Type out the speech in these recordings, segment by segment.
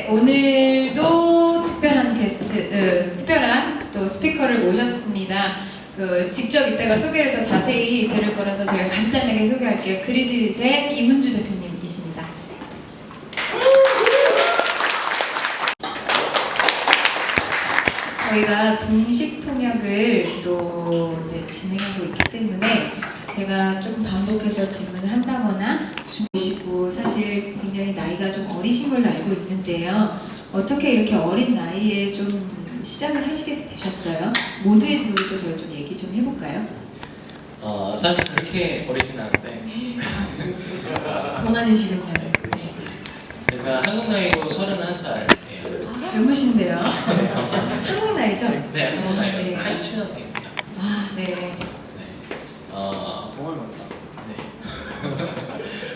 네, 오늘도 특별한 특별한 또 스피커를 모셨습니다. 직접 이따가 소개를 더 자세히 들을 거라서 제가 간단하게 소개할게요. 그리딧의 김은주 대표님이십니다. 저희가 동식 통역을 또 이제 진행하고 있기 때문에 제가 조금 반복해서 질문을 한다거나 주시고, 사실 굉장히 나이가 좀 어리신 걸로 알고 있는데요. 어떻게 이렇게 어린 나이에 좀 시작을 하시게 되셨어요? 모두의 지도부터 저희 좀 얘기 좀 해볼까요? 사실 그렇게 어리진 않은데 더 많으시군요. 제가 한국 나이로 31살이에요. 아, 젊으신데요? 감사합니다. 한국 나이죠? 네, 한국 나이로 네. 87년생입니다. 아, 네. 동안 많다. 네.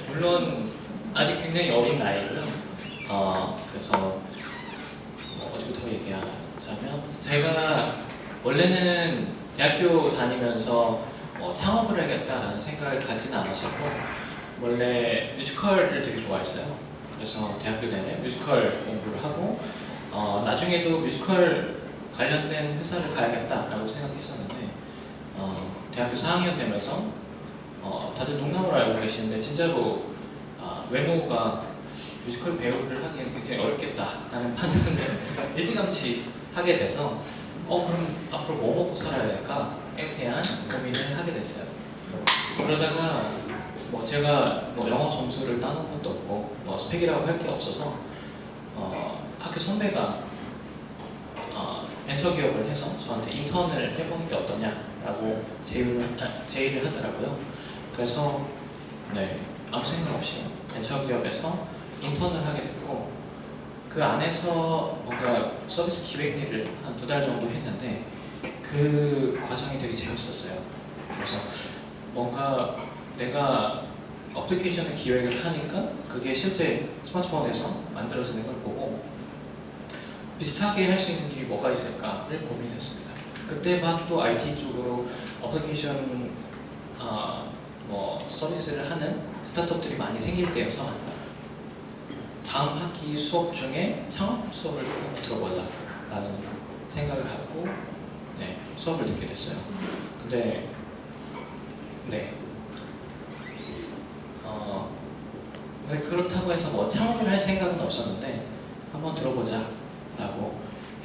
물론 아직 굉장히 어린 나이고요. 그래서 어디부터 얘기하자면, 제가 원래는 대학교 다니면서 창업을 해야겠다라는 생각을 갖지는 않았었고, 원래 뮤지컬을 되게 좋아했어요. 그래서 대학교 내내 뮤지컬 공부를 하고, 나중에도 뮤지컬 관련된 회사를 가야겠다라고 생각했었는데, 대학교 4학년 되면서 다들 농담으로 알고 계시는데 진짜로 외모가 뮤지컬 배우를 하기에는 굉장히 어렵겠다라는 판단을 일찌감치 하게 돼서 그럼 앞으로 뭐 먹고 살아야 될까에 대한 고민을 하게 됐어요. 그러다가 제가 영어 점수를 따놓은 것도 없고 스펙이라고 할 게 없어서 학교 선배가 벤처기업을 해서 저한테 인턴을 해보는 게 어떠냐라고 제의를 하더라고요. 그래서 아무 생각 없이 벤처기업에서 인턴을 하게 됐고, 그 안에서 뭔가 서비스 기획 일을 한 2달 정도 했는데 그 과정이 되게 재밌었어요. 그래서 뭔가 내가 어플리케이션을 기획을 하니까 그게 실제 스마트폰에서 만들어지는 걸 보고 비슷하게 할 수 있는 일이 뭐가 있을까를 고민했습니다. 그때 막 또 IT 쪽으로 어플리케이션 서비스를 하는 스타트업들이 많이 생길 때여서 다음 학기 수업 중에 창업 수업을 한번 들어보자 라는 생각을 갖고 수업을 듣게 됐어요. 근데 그렇다고 해서 창업을 할 생각은 없었는데 한번 들어보자 라고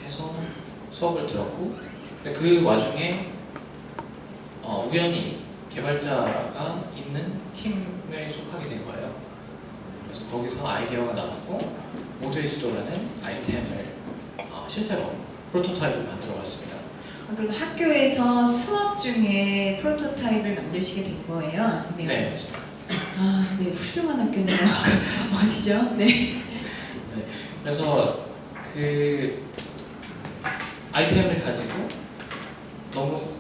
해서 수업을 들었고, 근데 그 와중에 우연히 개발자가 있는 팀에 속하게 된 거예요. 그래서 거기서 아이디어가 나왔고, 모두의 지도라는 아이템을 실제로 프로토타입을 만들어봤습니다. 그럼 학교에서 수업 중에 프로토타입을 만드시게 된 거예요? 아니면? 네, 맞습니다. 아, 네, 훌륭한 학교네요. 어디죠? 네. 그래서 그 아이템을 가지고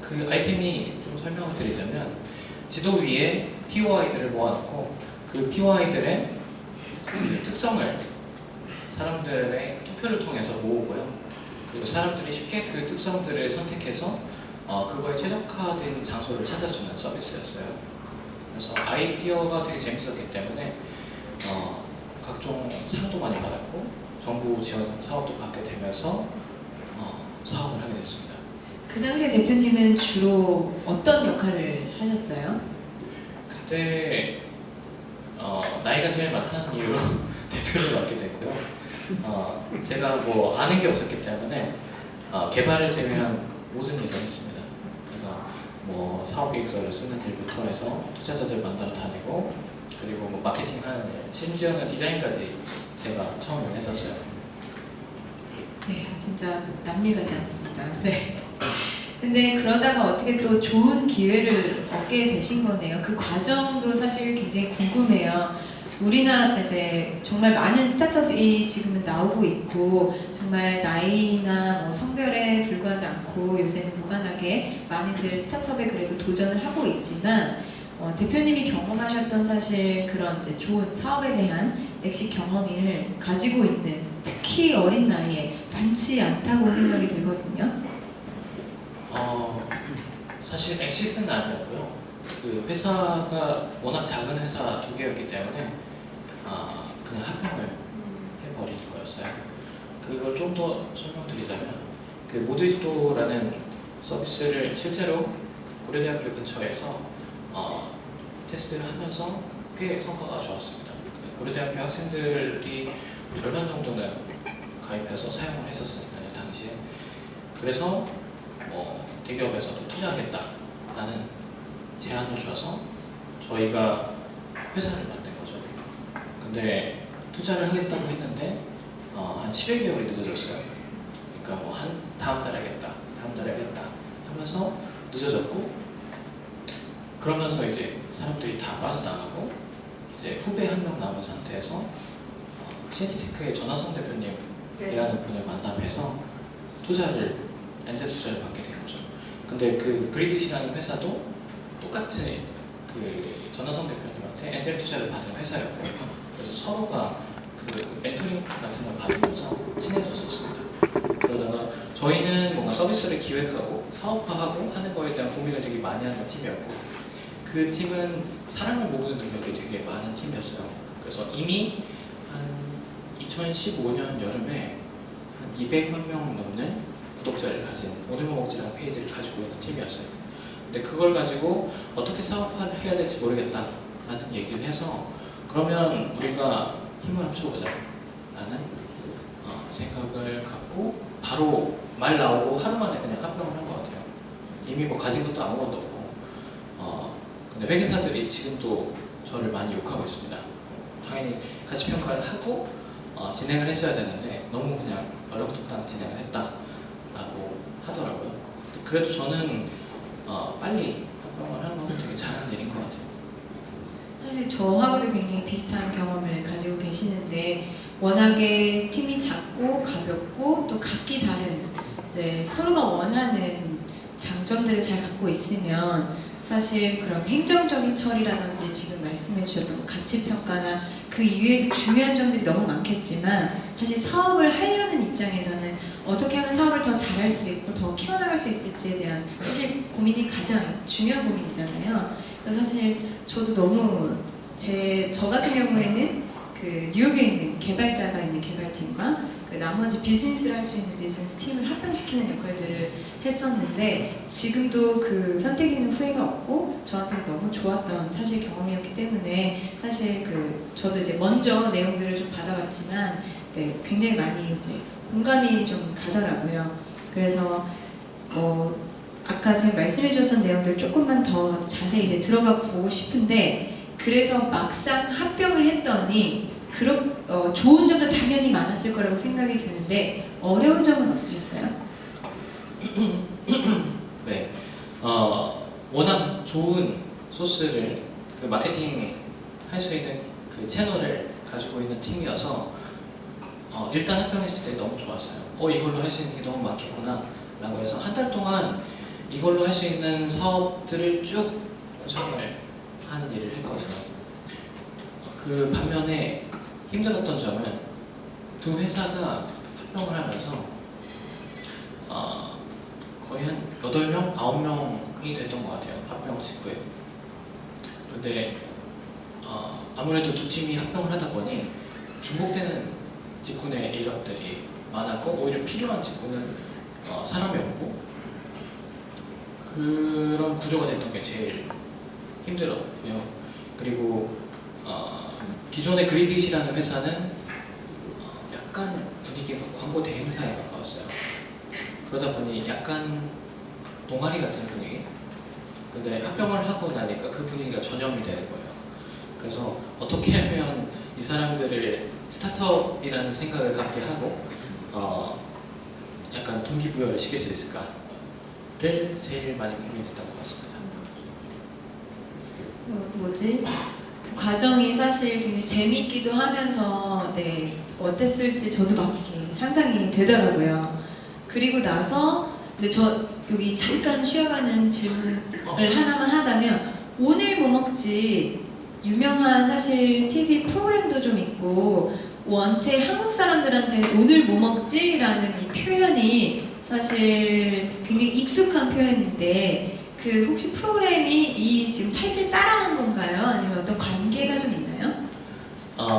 그 아이템이 좀 설명을 드리자면, 지도 위에 POI들을 모아놓고 그 POI들의 그 특성을 사람들의 투표를 통해서 모으고요. 그리고 사람들이 쉽게 그 특성들을 선택해서 그거에 최적화된 장소를 찾아주는 서비스였어요. 그래서 아이디어가 되게 재밌었기 때문에 각종 상도 많이 받았고 정부 지원 사업도 받게 되면서 사업을 하게 됐습니다. 그 당시 대표님은 주로 어떤 역할을 하셨어요? 그때 나이가 제일 많다는 이유로 대표를 맡게 됐고요. 제가 아는 게 없었기 때문에 개발을 제외한 모든 일을 했습니다. 그래서 사업 계획서를 쓰는 일부터 해서 투자자들 만나러 다니고, 그리고 마케팅 하는 일, 심지어는 디자인까지 제가 처음에 했었어요. 네, 진짜 남일 같지 않습니다. 네. 근데 그러다가 어떻게 또 좋은 기회를 얻게 되신 거네요. 그 과정도 사실 굉장히 궁금해요. 우리나라 이제 정말 많은 스타트업이 지금은 나오고 있고, 정말 나이나 성별에 불과하지 않고 요새는 무관하게 많이들 스타트업에 그래도 도전을 하고 있지만, 대표님이 경험하셨던 사실 그런 이제 좋은 사업에 대한 엑시 경험을 가지고 있는, 특히 어린 나이에 많지 않다고 생각이 들거든요. 사실 엑시스는 아니었고요. 그 회사가 워낙 작은 회사 2개였기 때문에 그냥 합병을 해버린 거였어요. 그걸 좀 더 설명드리자면 그 모드도라는 서비스를 실제로 고려대학교 근처에서 테스트를 하면서 꽤 성과가 좋았습니다. 고려대학교 학생들이 절반 정도는 가입해서 사용을 했었으니까요, 당시에. 그래서 대기업에서도 투자하겠다라는 제안을 줘서 저희가 회사를 만든 거죠. 근데 투자를 하겠다고 했는데 한 10여 개월이 늦어졌어요. 그러니까 뭐 다음 달에 하겠다, 다음 달에 하겠다 하면서 늦어졌고, 그러면서 이제 사람들이 다 빠져나가고 이제 후배 한 명 남은 상태에서 시애티테크의 전하성 대표님이라는 분을 만나뵈서 엔젤 투자를 받게 된 거죠. 근데 그 그리딧이라는 회사도 똑같이 그 전하성 대표님한테 엔젤 투자를 받은 회사였고요. 그래서 서로가 그 멘토링 같은 걸 받으면서 친해졌었습니다. 그러다가 저희는 뭔가 서비스를 기획하고 사업화하고 하는 거에 대한 고민을 되게 많이 하는 팀이었고, 그 팀은 사람을 모으는 능력이 되게 많은 팀이었어요. 그래서 이미 한 2015년 여름에 한 200만 명 넘는 구독자를 가진 오늘뭐 먹지라는 페이지를 가지고 있는 팀이었어요. 근데 그걸 가지고 어떻게 사업화를 해야 될지 모르겠다라는 얘기를 해서, 그러면 우리가 힘을 합쳐보자 라는 생각을 갖고 바로 말 나오고 하루 만에 그냥 합병을 한 것 같아요. 이미 뭐 가진 것도 아무것도 없고. 근데 회계사들이 지금도 저를 많이 욕하고 있습니다. 당연히 가치평가를 하고 진행을 했어야 되는데 너무 그냥 얼렁뚱땅 진행을 했다라고 하더라고요. 그래도 저는 빨리 합병을 한 것도 되게 잘한 일인 것 같아요. 사실 저하고도 굉장히 비슷한 경험을 가지고 계시는데, 워낙에 팀이 작고 가볍고 또 각기 다른 이제 서로가 원하는 장점들을 잘 갖고 있으면 사실 그런 행정적인 처리라든지 지금 말씀해 주셨던 가치평가나 그 이외에도 중요한 점들이 너무 많겠지만, 사실 사업을 하려는 입장에서는 어떻게 하면 사업을 더 잘할 수 있고 더 키워나갈 수 있을지에 대한 사실 고민이 가장 중요한 고민이잖아요. 그래서 사실 저도 너무 저 같은 경우에는 그 뉴욕에 있는 개발자가 있는 개발팀과 그 나머지 비즈니스를 할 수 있는 비즈니스 팀을 합병시키는 역할들을 했었는데, 지금도 그 선택에는 후회가 없고 저한테는 너무 좋았던 사실 경험이었기 때문에, 사실 저도 이제 먼저 내용들을 좀 받아봤지만 네, 굉장히 많이 이제 공감이 좀 가더라고요. 그래서 아까 지금 말씀해 주셨던 내용들 조금만 더 자세히 이제 들어가 보고 싶은데, 그래서 막상 합병을 했더니 좋은 점도 당연히 많았을 거라고 생각이 드는데 어려운 점은 없으셨어요? 네, 워낙 좋은 소스를 그 마케팅 할 수 있는 그 채널을 가지고 있는 팀이어서 일단 합병했을 때 너무 좋았어요. 이걸로 할 수 있는 게 너무 많겠구나 라고 해서 한 달 동안 이걸로 할 수 있는 사업들을 쭉 구성을 하는 일을 했거든요. 그 반면에 힘들었던 점은 두 회사가 합병을 하면서 거의 한 8명, 9명이 됐던 것 같아요. 합병 직후에. 근데 아무래도 두 팀이 합병을 하다 보니 중복되는 직군의 인력들이 많았고, 오히려 필요한 직군은 사람이 없고, 그런 구조가 됐던 게 제일 힘들었고요. 그리고 기존의 그리딧이라는 회사는 약간 분위기가 광고 대행사에 가까웠어요. 그러다 보니 약간 동아리 같은 분위기? 근데 합병을 하고 나니까 그 분위기가 전염이 되는 거예요. 그래서 어떻게 하면 이 사람들을 스타트업이라는 생각을 갖게 하고 약간 동기부여를 시킬 수 있을까를 제일 많이 고민했던 것 같습니다. 그 과정이 사실 굉장히 재밌기도 하면서 네, 어땠을지 저도 막 이렇게 상상이 되더라고요. 그리고 나서 근데 저 여기 잠깐 쉬어가는 질문을 하나만 하자면, 오늘 뭐 먹지 유명한 사실 TV 프로그램도 좀 있고, 원체 한국 사람들한테는 오늘 뭐 먹지? 라는 이 표현이 사실 굉장히 익숙한 표현인데, 그 혹시 프로그램이 이 지금 타이틀 따라한 건가요? 아니면 어떤 관계가 좀 있나요?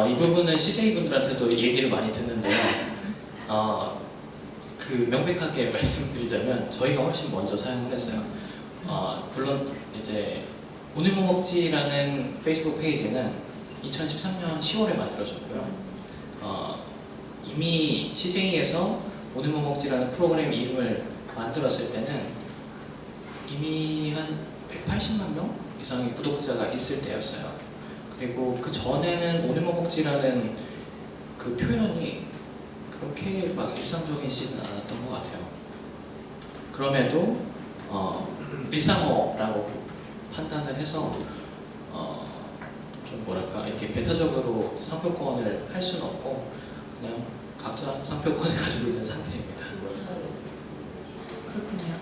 이 부분은 CJ분들한테도 얘기를 많이 듣는데요. 그 명백하게 말씀드리자면 저희가 훨씬 먼저 사용을 했어요. 물론 이제 오늘 뭐 먹지라는 페이스북 페이지는 2013년 10월에 만들어졌고요. 이미 CJ에서 오늘 뭐 먹지라는 프로그램 이름을 만들었을 때는 이미 한 180만 명 이상의 구독자가 있을 때였어요. 그리고 그 전에는 오늘 뭐 먹지라는 그 표현이 그렇게 막 일상적이지는 않았던 것 같아요. 그럼에도 일상어라고 판단을 해서 좀 뭐랄까 이렇게 배타적으로 상표권을 할 수는 없고 그냥 각자 상표권을 가지고 있는 상태입니다. 그렇군요.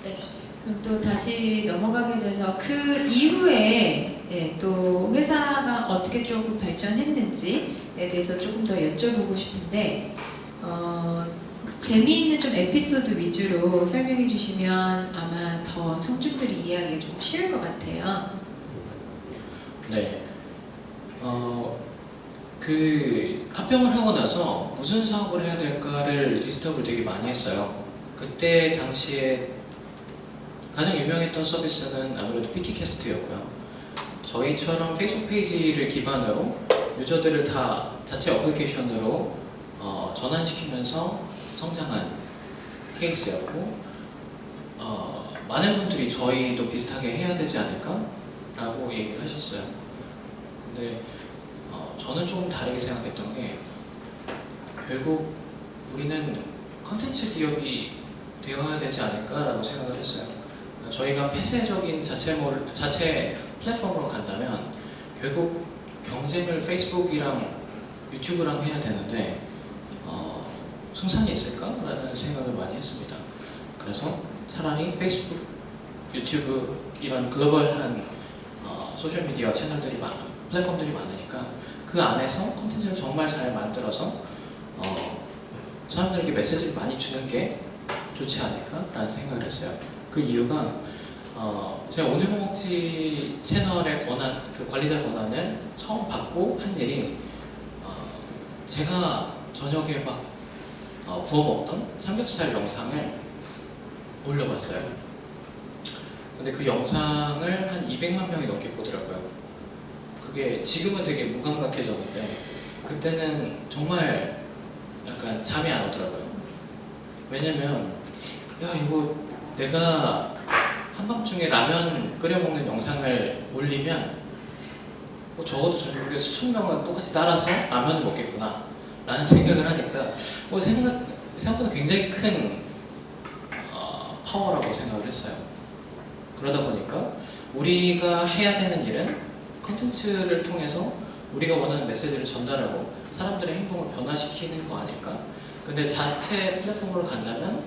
네. 그럼 또 다시 넘어가게 돼서 그 이후에 예, 또 회사가 어떻게 조금 발전했는지에 대해서 조금 더 여쭤보고 싶은데 재미있는 좀 에피소드 위주로 설명해 주시면 아마 더 청중들이 이해하기가 좀 쉬울 것 같아요. 네. 그 합병을 하고 나서 무슨 사업을 해야 될까를 리스트업을 되게 많이 했어요. 그때 당시에 가장 유명했던 서비스는 아무래도 PT캐스트였고요. 저희처럼 페이스북 페이지를 기반으로 유저들을 다 자체 어플리케이션으로 전환시키면서 성장한 케이스였고 많은 분들이 저희도 비슷하게 해야 되지 않을까라고 얘기를 하셨어요. 근데 저는 조금 다르게 생각했던 게 결국 우리는 컨텐츠 기업이 되어야 되지 않을까라고 생각을 했어요. 그러니까 저희가 폐쇄적인 자체 플랫폼으로 간다면 결국 경쟁을 페이스북이랑 유튜브랑 해야 되는데 승산이 있을까라는 생각을 많이 했습니다. 그래서 차라리 페이스북, 유튜브 이런 글로벌한 소셜미디어 채널들이 플랫폼들이 많으니까 그 안에서 콘텐츠를 정말 잘 만들어서 사람들에게 메시지를 많이 주는 게 좋지 않을까라는 생각을 했어요. 그 이유가 제가 오늘 먹지 채널의 권한, 그 관리자 권한을 처음 받고 한 일이 제가 저녁에 막 구워 먹던 삼겹살 영상을 올려봤어요. 근데 그 영상을 한 200만 명이 넘게 보더라고요. 그게 지금은 되게 무감각해졌는데 그때는 정말 약간 잠이 안 오더라고요. 왜냐면 야 이거 내가 한밤중에 라면 끓여 먹는 영상을 올리면 뭐 적어도 전국에 수천 명은 똑같이 따라서 라면을 먹겠구나 라는 생각을 하니까 생각보다 굉장히 큰 파워라고 생각을 했어요. 그러다 보니까 우리가 해야 되는 일은 컨텐츠를 통해서 우리가 원하는 메시지를 전달하고 사람들의 행동을 변화시키는 거 아닐까? 근데 자체 플랫폼으로 간다면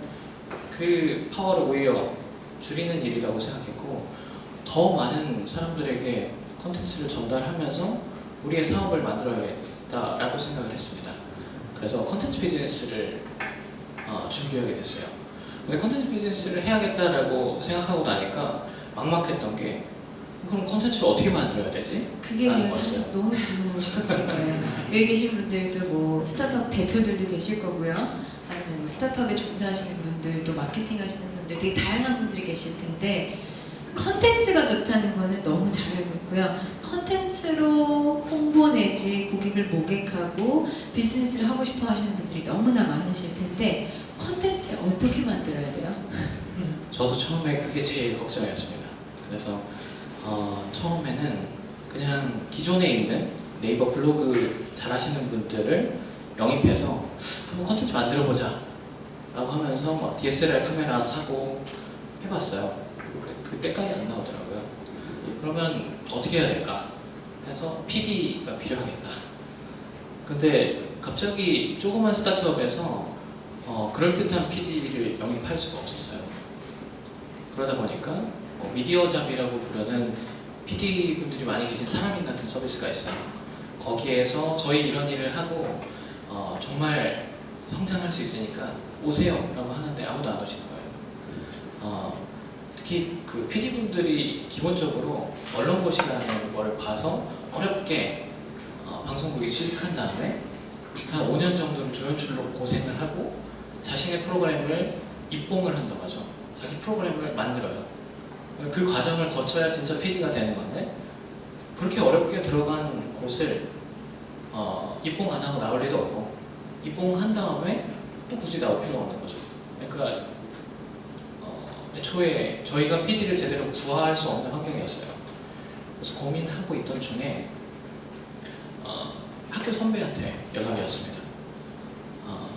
그 파워를 오히려 줄이는 일이라고 생각했고 더 많은 사람들에게 컨텐츠를 전달하면서 우리의 사업을 만들어야겠다라고 생각을 했습니다. 그래서 컨텐츠 비즈니스를 준비하게 됐어요. 근데 컨텐츠 비즈니스를 해야겠다라고 생각하고 나니까 막막했던 게 그럼 컨텐츠를 어떻게 만들어야 되지? 그게 제가 사실 너무 질문하고 싶었던 거예요. 여기 계신 분들도 뭐 스타트업 대표들도 계실 거고요. 아니면 뭐 스타트업에 종사하시는 분들, 또 마케팅 하시는 분들, 되게 다양한 분들이 계실 텐데 컨텐츠가 좋다는 거는 너무 잘 알고 있고요. 컨텐츠로 홍보 내지 고객을 모객하고 비즈니스를 하고 싶어 하시는 분들이 너무나 많으실 텐데 컨텐츠 어떻게 만들어야 돼요? 저도 처음에 그게 제일 걱정이었습니다. 그래서 처음에는 그냥 기존에 있는 네이버 블로그 잘하시는 분들을 영입해서 한번 컨텐츠 만들어보자 라고 하면서 뭐 DSLR 카메라 사고 해봤어요. 그때까지 안 나오더라고요. 그러면 어떻게 해야 될까 해서 PD가 필요하겠다. 근데 갑자기 조그만 스타트업에서 그럴듯한 PD를 영입할 수가 없었어요. 그러다 보니까 미디어잡이라고 부르는 PD분들이 많이 계신 사람인 같은 서비스가 있어요. 거기에서 저희 이런 일을 하고 정말 성장할 수 있으니까 오세요 라고 하는데 아무도 안 오시는 거예요. 특히 그 PD분들이 기본적으로 언론고시라는 걸 봐서 어렵게 방송국에 취직한 다음에 한 5년 정도는 조연출로 고생을 하고 자신의 프로그램을 입봉을 한다고 하죠. 자기 프로그램을 만들어요. 그 과정을 거쳐야 진짜 PD가 되는 건데 그렇게 어렵게 들어간 곳을 입봉 안 하고 나올 리도 없고 입봉한 다음에 또 굳이 나올 필요가 없는 거죠. 그러니까 애초에 저희가 PD를 제대로 구할 수 없는 환경이었어요. 그래서 고민하고 있던 중에 학교 선배한테 연락이 왔습니다.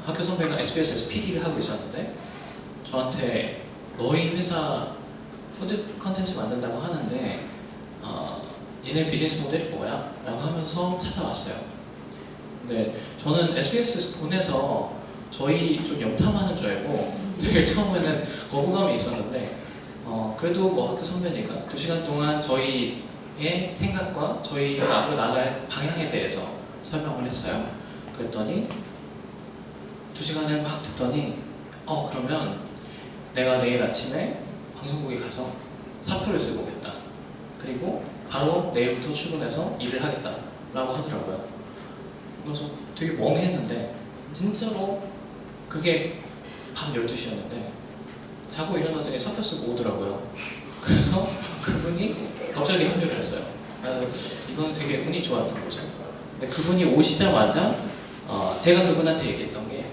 학교 선배가 SBS에서 PD를 하고 있었는데 저한테 너희 회사 푸드 컨텐츠 만든다고 하는데 니네 비즈니스 모델이 뭐야? 라고 하면서 찾아왔어요. 근데 저는 SBS 보내서 저희 좀 염탐하는 줄 알고 되게 처음에는 거부감이 있었는데 그래도 뭐 학교 선배니까 2시간 동안 저희의 생각과 저희가 앞으로 나갈 방향에 대해서 설명을 했어요. 그랬더니 2시간을 막 듣더니 그러면 내가 내일 아침에 방송국에 가서 사표를 쓰고 오겠다. 그리고 바로 내일부터 출근해서 일을 하겠다 라고 하더라고요. 그래서 되게 멍했는데 진짜로 그게 밤 12시였는데 자고 일어나더니 사표 쓰고 오더라고요. 그래서 그분이 갑자기 합류를 했어요. 이건 되게 운이 좋았던 거죠. 근데 그분이 오시자마자 제가 그분한테 얘기했던 게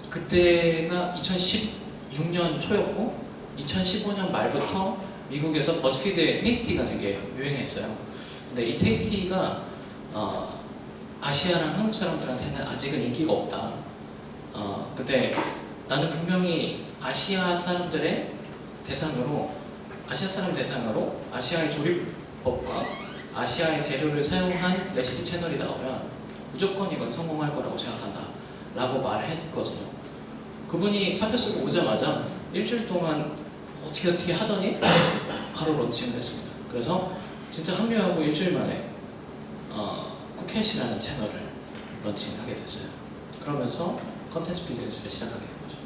그때가 2016년 초였고 2015년 말부터 미국에서 버즈피드의 테이스티가 되게 유행했어요. 근데 이 테이스티가 아시아랑 한국 사람들한테는 아직은 인기가 없다. 그때 나는 분명히 아시아 사람 대상으로 아시아의 조리법과 아시아의 재료를 사용한 레시피 채널이 나오면 무조건 이건 성공할 거라고 생각한다 라고 말을 했거든요. 그분이 사표 쓰고 오자마자 일주일 동안 어떻게 하더니 바로 런칭을 했습니다. 그래서 진짜 합류하고 일주일 만에 쿠켓이라는 채널을 런칭하게 됐어요. 그러면서 컨텐츠 비즈니스를 시작하게 된 거죠.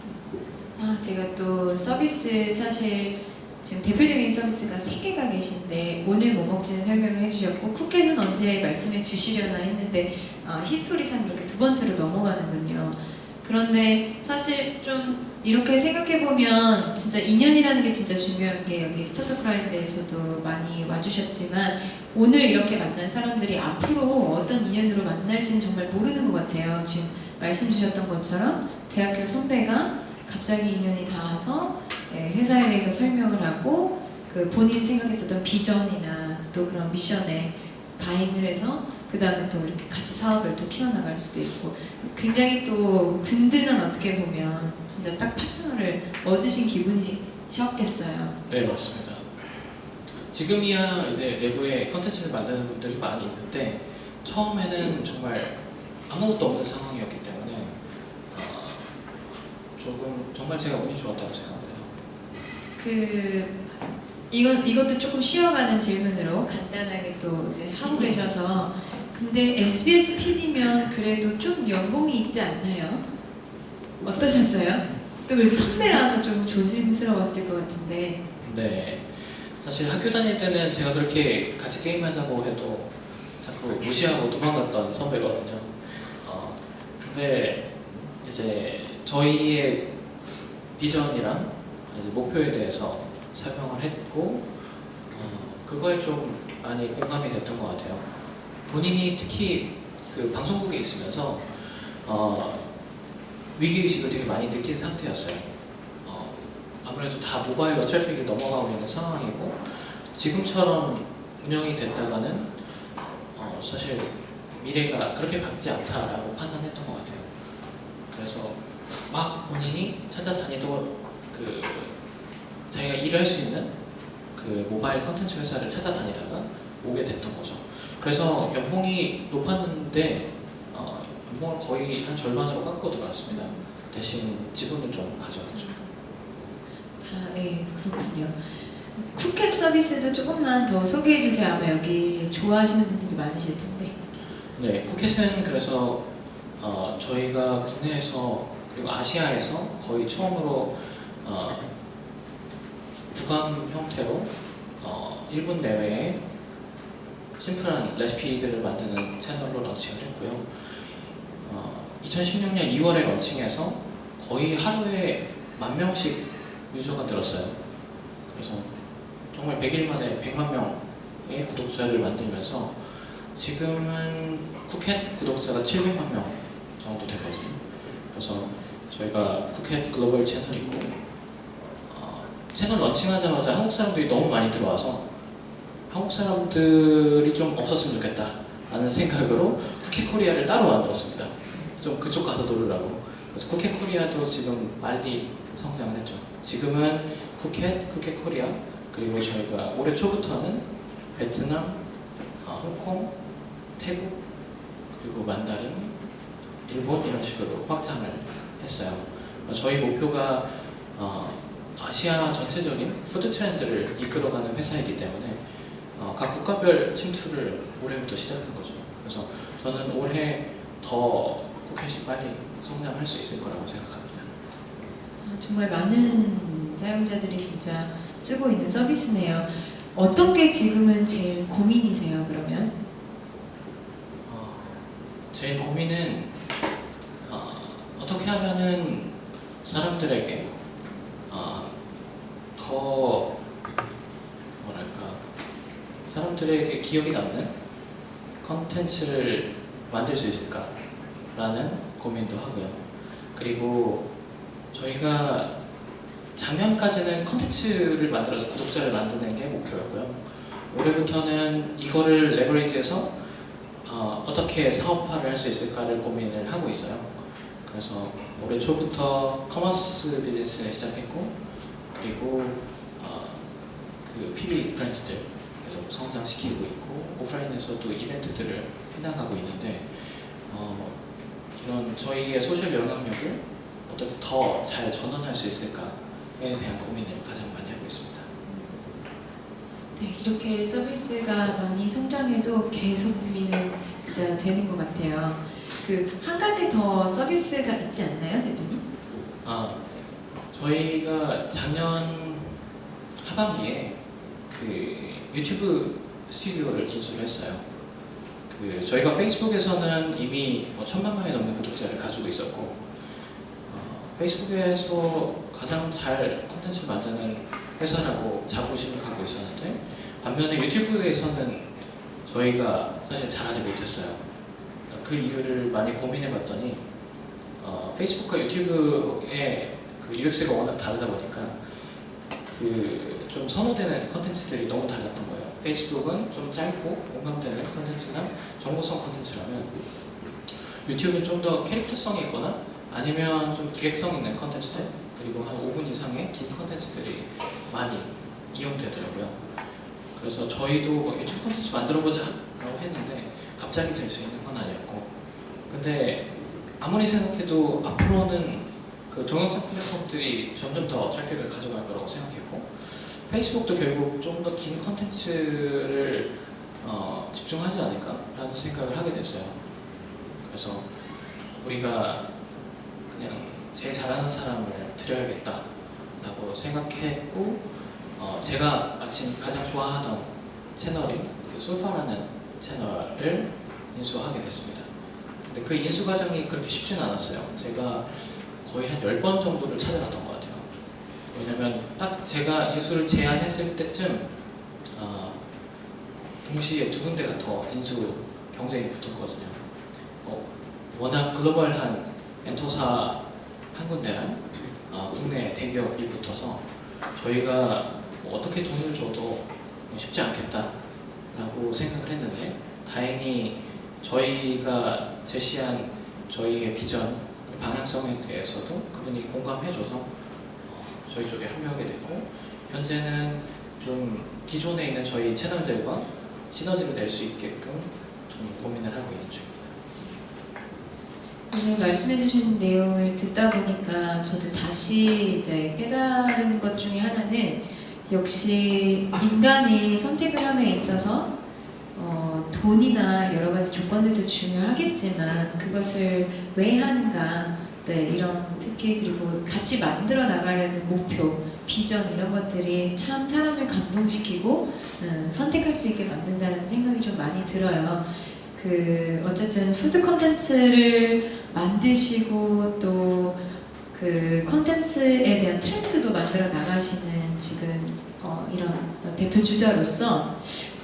제가 또 서비스 사실 지금 대표적인 서비스가 3개가 계신데 오늘 뭐 먹지는 설명을 해주셨고 쿠켓은 언제 말씀해 주시려나 했는데 히스토리상 이렇게 2번째로 넘어가는군요. 그런데 사실 좀 이렇게 생각해보면 진짜 인연이라는 게 진짜 중요한 게 여기 스타트업 그라인드에서도 많이 와주셨지만 오늘 이렇게 만난 사람들이 앞으로 어떤 인연으로 만날지는 정말 모르는 것 같아요. 지금 말씀 주셨던 것처럼 대학교 선배가 갑자기 인연이 닿아서 회사에 대해서 설명을 하고 그 본인 생각했었던 비전이나 또 그런 미션에 바잉을 해서 그 다음에 또 이렇게 같이 사업을 또 키워나갈 수도 있고 굉장히 또 든든한 어떻게 보면 진짜 딱 파트너를 얻으신 기분이셨겠어요. 네, 맞습니다. 지금이야 이제 내부에 컨텐츠를 만드는 분들이 많이 있는데 처음에는 정말 아무것도 없는 상황이었기 때문에 조금 정말 제가 운이 좋았다고 생각해요. 이것도 조금 쉬어가는 질문으로 간단하게 또 이제 하고 계셔서 근데 SBS PD면 그래도 좀 연봉이 있지 않나요? 어떠셨어요? 또 그래서 선배라서 좀 조심스러웠을 것 같은데. 네, 사실 학교 다닐 때는 제가 그렇게 같이 게임하자고 해도 자꾸 무시하고 도망갔던 선배거든요. 근데 이제 저희의 비전이랑 이제 목표에 대해서 설명을 했고 그거에 좀 많이 공감이 됐던 것 같아요. 본인이 특히 그 방송국에 있으면서 위기의식을 되게 많이 느낀 상태였어요. 아무래도 다 모바일로 트래픽이 넘어가고 있는 상황이고 지금처럼 운영이 됐다가는 사실 미래가 그렇게 밝지 않다라고 판단했던 것 같아요. 그래서 막 본인이 찾아다니도 자기가 일을 할 수 있는 그 모바일 컨텐츠 회사를 찾아다니다가 오게 됐던 거죠. 그래서 연봉이 높았는데 연봉을 거의 한 절반으로 깎고 들어왔습니다. 대신 지분을 좀 가져갔죠. 네, 그렇군요. 쿠켓 서비스도 조금만 더 소개해 주세요. 아마 여기 좋아하시는 분들도 많으실 텐데. 네, 쿠켓은 그래서 저희가 국내에서 그리고 아시아에서 거의 처음으로 부감 형태로 1분 내외에 심플한 레시피들을 만드는 채널로 런칭을 했고요. 2016년 2월에 런칭해서 거의 하루에 10,000명씩 유저가 늘었어요. 그래서 정말 100일 만에 100만 명의 구독자를 만들면서 지금은 쿠켓 구독자가 700만 명 정도 되거든요. 그래서 저희가 쿠켓 글로벌 채널이고 채널 런칭하자마자 한국 사람들이 너무 많이 들어와서 한국 사람들이 좀 없었으면 좋겠다 라는 생각으로 쿠켓 코리아를 따로 만들었습니다. 좀 그쪽 가서 놀으라고. 그래서 쿠켓 코리아도 지금 빨리 성장을 했죠. 지금은 쿠켓 코리아, 그리고 저희가 올해 초부터는 베트남, 홍콩, 태국, 그리고 만다린, 일본 이런 식으로 확장을 했어요. 저희 목표가 아시아 전체적인 푸드 트렌드를 이끌어가는 회사이기 때문에 각 국가별 침투를 올해부터 시작한 거죠. 그래서 저는 올해 더 쿠켓이 빨리 성장할 수 있을 거라고 생각합니다. 정말 많은 사용자들이 진짜 쓰고 있는 서비스네요. 어떤 게 지금은 제일 고민이세요, 그러면? 제일 고민은 어떻게 하면은 사람들에게 더 뭐랄까 사람들에게 기억이 남는 컨텐츠를 만들 수 있을까라는 고민도 하고요. 그리고 저희가 작년까지는 컨텐츠를 만들어서 구독자를 만드는 게 목표였고요. 올해부터는 이거를 레버리지해서 어떻게 사업화를 할 수 있을까를 고민을 하고 있어요. 그래서 올해 초부터 커머스 비즈니스를 시작했고, 그리고 그 PB 브랜드들 계속 성장시키고 있고, 오프라인에서도 이벤트들을 해나가고 있는데 이런 저희의 소셜 영향력을 어떻게 더 잘 전환할 수 있을까에 대한 고민을 가장 많이 하고 있습니다. 네, 이렇게 서비스가 많이 성장해도 계속 고민은 진짜 되는 것 같아요. 한 가지 더 서비스가 있지 않나요, 대표님? 저희가 작년 하반기에 그 유튜브 스튜디오를 인수를 했어요. 저희가 페이스북에서는 이미 1,000만 명이 넘는 구독자를 가지고 있었고, 페이스북에서 가장 잘 콘텐츠를 만드는 회사라고 자부심을 갖고 있었는데, 반면에 유튜브에서는 저희가 사실 잘하지 못했어요. 그 이유를 많이 고민해봤더니 페이스북과 유튜브의 그 UX가 워낙 다르다 보니까 좀 선호되는 콘텐츠들이 너무 달랐던 거예요. 페이스북은 좀 짧고 공감되는 콘텐츠나 정보성 콘텐츠라면, 유튜브는 좀 더 캐릭터성이 있거나 아니면 좀 기획성 있는 콘텐츠들, 그리고 한 5분 이상의 긴 콘텐츠들이 많이 이용되더라고요. 그래서 저희도 유튜브 콘텐츠 만들어보자 라고 했는데 갑자기 될 수 있는 건 아니었고, 근데 아무리 생각해도 앞으로는 그 동영상 플랫폼들이 점점 더 트래픽을 가져갈 거라고 생각했고, 페이스북도 결국 좀 더 긴 콘텐츠를 집중하지 않을까라는 생각을 하게 됐어요. 그래서 우리가 그냥 제일 잘하는 사람을 드려야겠다라고 생각했고, 제가 마침 가장 좋아하던 채널인 솔파라는 채널을 인수하게 됐습니다. 근데 그 인수 과정이 그렇게 쉽지는 않았어요. 제가 거의 한 10번 정도를 찾아갔던 것 같아요. 왜냐면 딱 제가 인수를 제안했을 때쯤 동시에 2군데가 더 인수 경쟁이 붙었거든요. 워낙 글로벌한 엔터사 한 군데랑 국내 대기업이 붙어서 저희가 어떻게 돈을 줘도 쉽지 않겠다라고 생각을 했는데, 다행히 저희가 제시한 저희의 비전, 방향성에 대해서도 그분이 공감해줘서 저희 쪽에 합류하게 됐고, 현재는 좀 기존에 있는 저희 채널들과 시너지를 낼 수 있게끔 좀 고민을 하고 있는 중입니다. 오늘 말씀해주신 내용을 듣다 보니까 저도 다시 이제 깨달은 것 중에 하나는, 역시 인간이 선택을 함에 있어서 돈이나 여러 가지 조건들도 중요하겠지만 그것을 왜 하는가, 네, 이런 특히 그리고 같이 만들어 나가려는 목표, 비전 이런 것들이 참 사람을 감동시키고 선택할 수 있게 만든다는 생각이 좀 많이 들어요. 그 어쨌든 푸드 콘텐츠를 만드시고 또 그 콘텐츠에 대한 트렌드도 만들어 나가시는 지금 이런 대표 주자로서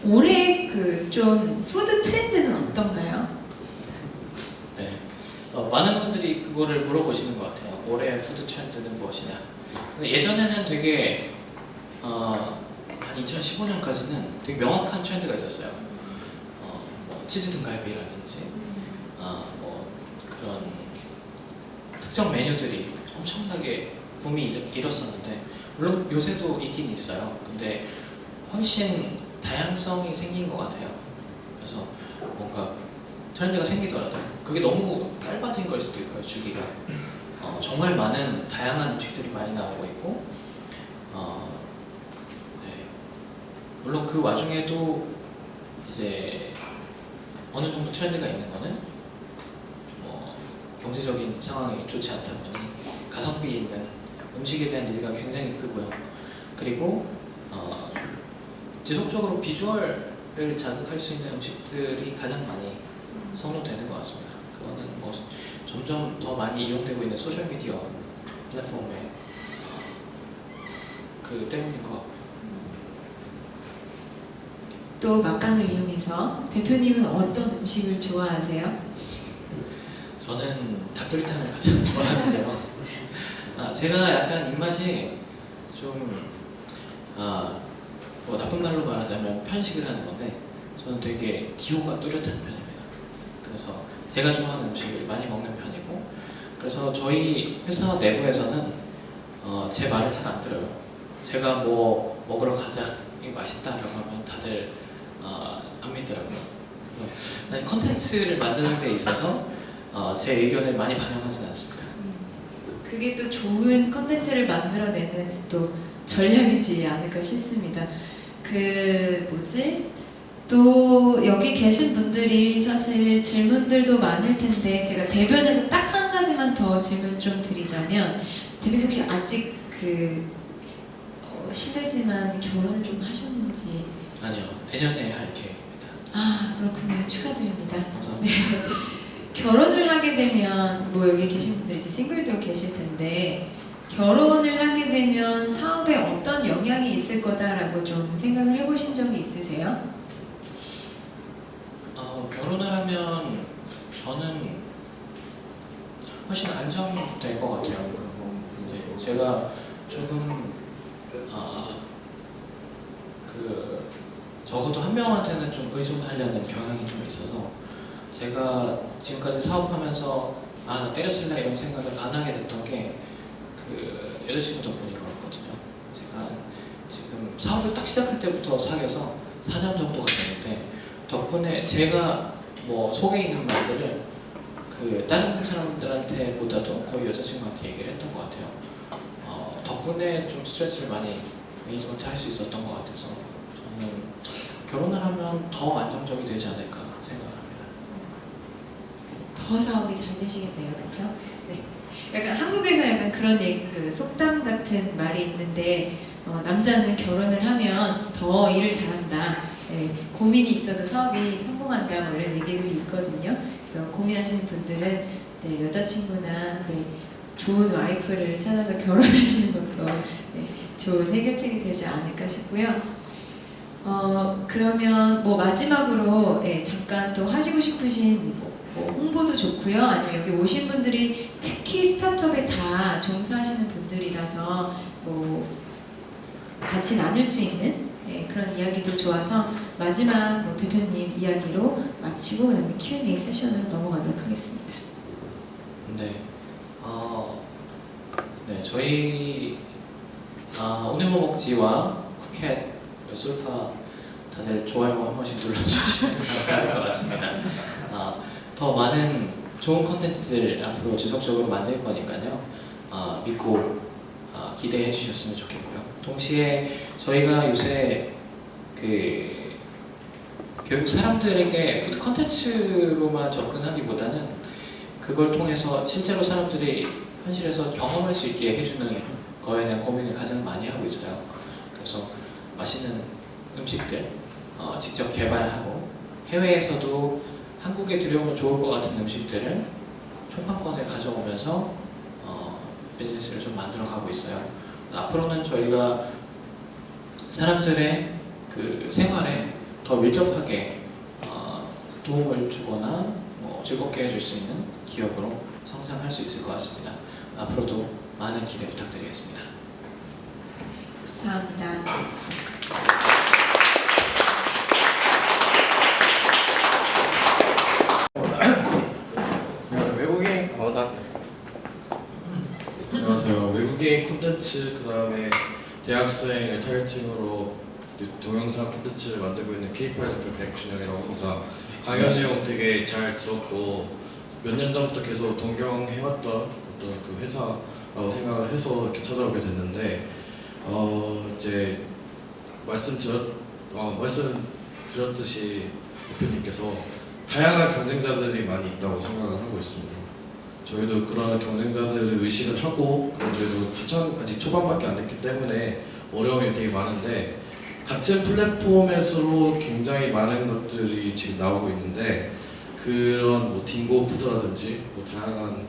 올해 그 좀 푸드 트렌드는 어떤가요? 네. 많은 분들이 그거를 물어보시는 것 같아요. 올해 푸드 트렌드는 무엇이냐. 근데 예전에는 되게 한 2015년까지는 되게 명확한 트렌드가 있었어요. 뭐 치즈 등갈비라든지 뭐 그런 특정 메뉴들이 엄청나게 붐이 일었었는데 물론 요새도 있긴 있어요. 근데 훨씬 다양성이 생긴 것 같아요. 그래서 뭔가 트렌드가 생기더라도 그게 너무 짧아진 걸 수도 있고요. 주기가 정말 많은 다양한 음식들이 많이 나오고 있고 네. 물론 그 와중에도 이제 어느 정도 트렌드가 있는 거는 뭐 경제적인 상황이 좋지 않다 보니 가성비 있는 음식에 대한 니즈가 굉장히 크고요. 그리고 지속적으로 비주얼을 자극할 수 있는 음식들이 가장 많이 선호되는 것 같습니다. 그거는 뭐 점점 더 많이 이용되고 있는 소셜 미디어 플랫폼의 그 때문인 것 같고요. 또 막간을 이용해서 대표님은 어떤 음식을 좋아하세요? 저는 닭도리탕을 가장 좋아하는데요. 제가 약간 입맛이 좀 뭐 나쁜 말로 말하자면 편식을 하는 건데 저는 되게 기호가 뚜렷한 편입니다. 그래서 제가 좋아하는 음식을 많이 먹는 편이고 그래서 저희 회사 내부에서는 제 말을 잘 안 들어요. 제가 뭐 먹으러 가자, 이거 맛있다라고 하면 다들 안 믿더라고요. 그래서 사실 컨텐츠를 만드는 데 있어서 제 의견을 많이 반영하지는 않습니다. 그게 또 좋은 컨텐츠를 만들어내는 또 전략이지 않을까 싶습니다. 그 뭐지? 또 여기 계신 분들이 사실 질문들도 많을 텐데 제가 대변에서 딱 한 가지만 더 질문 좀 드리자면 대표님 혹시 아직 그 실례지만 결혼을 좀 하셨는지? 아니요, 내년에 할 계획입니다. 아 그렇군요. 축하드립니다. 감사합니다. 네. 결혼을 하게 되면 뭐 여기 계신 분들 이제 싱글도 계실 텐데 결혼을 하게 되면 사업에 어떤 영향이 있을 거다라고 좀 생각을 해보신 적이 있으세요? 결혼을 하면 저는 훨씬 안정될 것 같아요. 근데 제가 조금 그 적어도 한 명한테는 좀 의존하려는 경향이 좀 있어서 제가 지금까지 사업하면서 나 때려칠래 이런 생각을 안 하게 됐던 게 그 여자친구 덕분인 것 같거든요. 제가 지금 사업을 딱 시작할 때부터 사귀어서 4년 정도가 됐는데 덕분에 제가 뭐 속에 있는 말들을 그 다른 사람들한테 보다도 거의 여자친구한테 얘기를 했던 것 같아요. 덕분에 좀 스트레스를 많이 매니지먼트 할 수 있었던 것 같아서 저는 결혼을 하면 더 안정적이 되지 않을까 생각을 합니다. 더 사업이 잘 되시겠네요, 그렇죠? 네. 약간 한국에서 약간 그런 그 속담 같은 말이 있는데 남자는 결혼을 하면 더 일을 잘한다. 네, 고민이 있어도 사업이 성공한다. 뭐 이런 얘기들이 있거든요. 그래서 고민하시는 분들은 네, 여자친구나 네, 좋은 와이프를 찾아서 결혼하시는 것도 네, 좋은 해결책이 되지 않을까 싶고요. 그러면 뭐 마지막으로 예, 잠깐 또 하시고 싶으신 뭐 홍보도 좋고요. 아니면 여기 오신 분들이 특히 스타트업에 다 종사하시는 분들이라서 뭐 같이 나눌 수 있는 예, 그런 이야기도 좋아서 마지막 뭐 대표님 이야기로 마치고 그다음에 Q&A 세션으로 넘어가도록 하겠습니다. 네, 네 저희 오늘 뭐 먹지와 쿠켓, 솔파 다들 좋아요 한 번씩 눌러주시면 감사할 것 같습니다. 더 많은 좋은 컨텐츠들 앞으로 지속적으로 만들 거니까요. 믿고 기대해 주셨으면 좋겠고요. 동시에 저희가 요새 그 결국 사람들에게 푸드 컨텐츠로만 접근하기보다는 그걸 통해서 실제로 사람들이 현실에서 경험할 수 있게 해주는 거에 대한 고민을 가장 많이 하고 있어요. 그래서 맛있는 음식들 직접 개발하고 해외에서도 한국 한국에 들여오면 좋을 것 같은 음식들을 총판권을 가져오면서 비즈니스를 좀 만들어가고 있어요. 앞으로는 저희가 사람들의 그 생활에 더 밀접하게 도움을 주거나 즐겁게 해줄 수 있는 기업으로 성장할 수 있을 것 같습니다. 앞으로도 많은 기대 부탁드리겠습니다. 감사합니다. 외국인 안녕하세요. 외국인 콘텐츠 그다음에 대학생을 타겟팅으로 동영상 콘텐츠를 만들고 있는 K8 대표 백준영이라고 합니다. 강연 내용 되게 잘 들었고 몇 년 전부터 계속 동경해왔던 어떤 그 회사라고 생각을 해서 이렇게 찾아오게 됐는데 이제 말씀드렸듯이 대표님께서 다양한 경쟁자들이 많이 있다고 생각을 하고 있습니다. 저희도 그런 경쟁자들을 의식을 하고, 저희도 아직 초반밖에 안 됐기 때문에 어려움이 되게 많은데, 같은 플랫폼에서로 굉장히 많은 것들이 지금 나오고 있는데, 그런 뭐 딩고 푸드라든지 뭐 다양한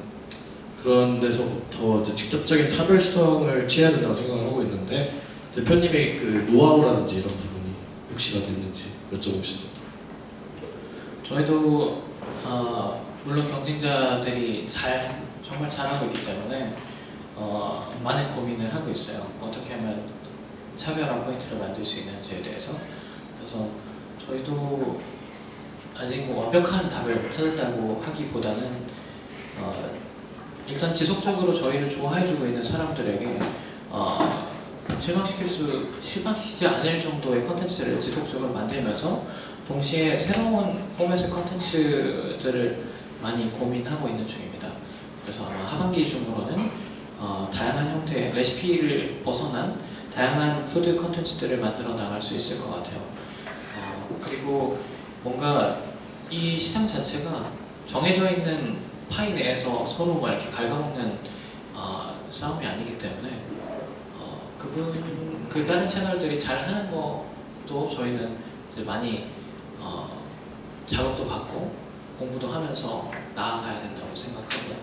그런 데서부터 이제 직접적인 차별성을 취해야 된다고 생각을 하고 있는데, 대표님의 그 노하우라든지 이런 부분이 혹시라도 있는지 여쭤보고 싶습니다. 저희도 물론 경쟁자들이 정말 잘하고 있기 때문에 많은 고민을 하고 있어요. 어떻게 하면 차별화 포인트를 만들 수 있는지에 대해서. 그래서 저희도 아직 뭐 완벽한 답을 찾았다고 하기보다는 일단 지속적으로 저희를 좋아해주고 있는 사람들에게 실망시키지 않을 정도의 컨텐츠를 지속적으로 만들면서 동시에 새로운 포맷의 컨텐츠들을 많이 고민하고 있는 중입니다. 그래서 아마 하반기 중으로는 다양한 형태의 레시피를 벗어난 다양한 푸드 컨텐츠들을 만들어 나갈 수 있을 것 같아요. 그리고 뭔가 이 시장 자체가 정해져 있는 파이 내에서 서로 막 이렇게 갉아먹는 싸움이 아니기 때문에 그 다른 채널들이 잘 하는 것도 저희는 이제 많이 자극도 받고 공부도 하면서 나아가야 된다고 생각하고,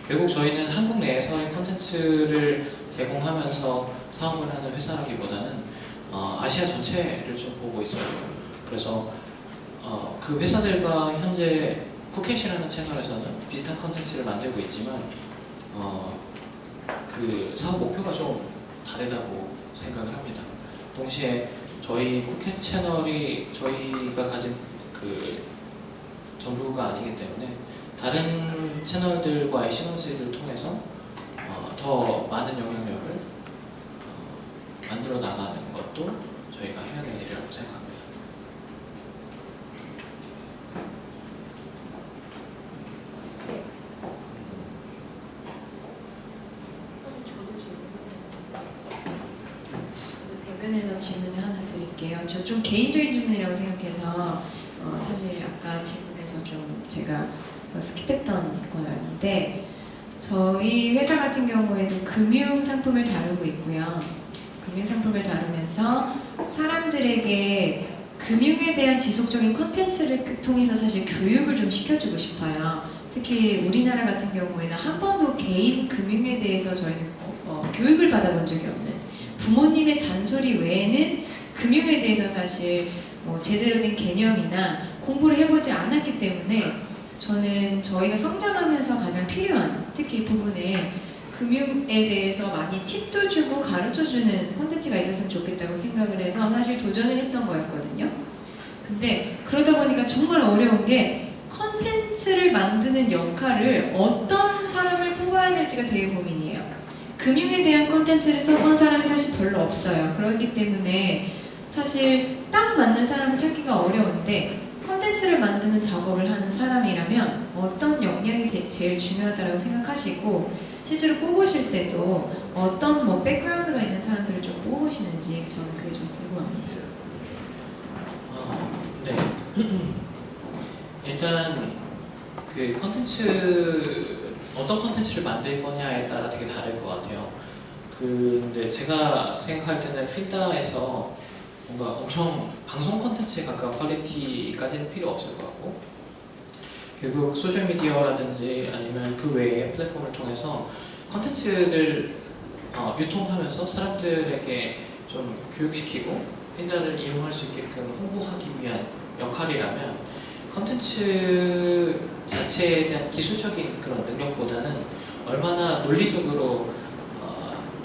결국 저희는 한국 내에서의 콘텐츠를 제공하면서 사업을 하는 회사라기보다는 아시아 전체를 좀 보고 있어요. 그래서 그 회사들과 현재 푸켓이라는 채널에서는 비슷한 콘텐츠를 만들고 있지만 그 사업 목표가 좀 다르다고 생각을 합니다. 동시에 저희 쿠켓 채널이 저희가 가진 그 전부가 아니기 때문에 다른 채널들과의 시너지를 통해서 더 많은 영향력을 만들어 나가는 것도 저희가 해야 될 일이라고 생각합니다. 대변에서 질문을 하나 드릴게요. 저 좀 개인적인 질문이라고 생각해서 사실 아까 질문에서 좀 제가 스킵했던 거였는데, 저희 회사 같은 경우에도 금융 상품을 다루고 있고요. 금융 상품을 다루면서 사람들에게 금융에 대한 지속적인 컨텐츠를 통해서 사실 교육을 좀 시켜주고 싶어요. 특히 우리나라 같은 경우에는 한 번도 개인 금융에 대해서 저희는 교육을 받아본 적이 없는, 부모님의 잔소리 외에는 금융에 대해서 사실 제대로 된 개념이나 공부를 해보지 않았기 때문에, 저는 저희가 성장하면서 가장 필요한 특히 부분에 금융에 대해서 많이 팁도 주고 가르쳐주는 콘텐츠가 있었으면 좋겠다고 생각을 해서 사실 도전을 했던 거였거든요. 근데 그러다 보니까 정말 어려운 게, 콘텐츠를 만드는 역할을 어떤 사람을 뽑아야 될지가 되게 고민이에요. 금융에 대한 콘텐츠를 써본 사람이 사실 별로 없어요. 그렇기 때문에 사실 딱 맞는 사람을 찾기가 어려운데, 콘텐츠를 만드는 작업을 하는 사람이라면 어떤 역량이 제일 중요하다고 생각하시고, 실제로 뽑으실 때도 어떤 백그라운드가 있는 사람들을 좀 뽑으시는지 저는 그게 좀 궁금합니다. 네. 일단 그 어떤 컨텐츠를 만들 거냐에 따라 되게 다를 것 같아요. 근데 제가 생각할 때는 필다에서 뭔가 엄청 방송 컨텐츠에 가까운 퀄리티까지는 필요 없을 것 같고, 결국 소셜미디어라든지 아니면 그 외의 플랫폼을 통해서 컨텐츠를 유통하면서 사람들에게 좀 교육시키고 핀자를 이용할 수 있게끔 홍보하기 위한 역할이라면 컨텐츠 자체에 대한 기술적인 그런 능력보다는 얼마나 논리적으로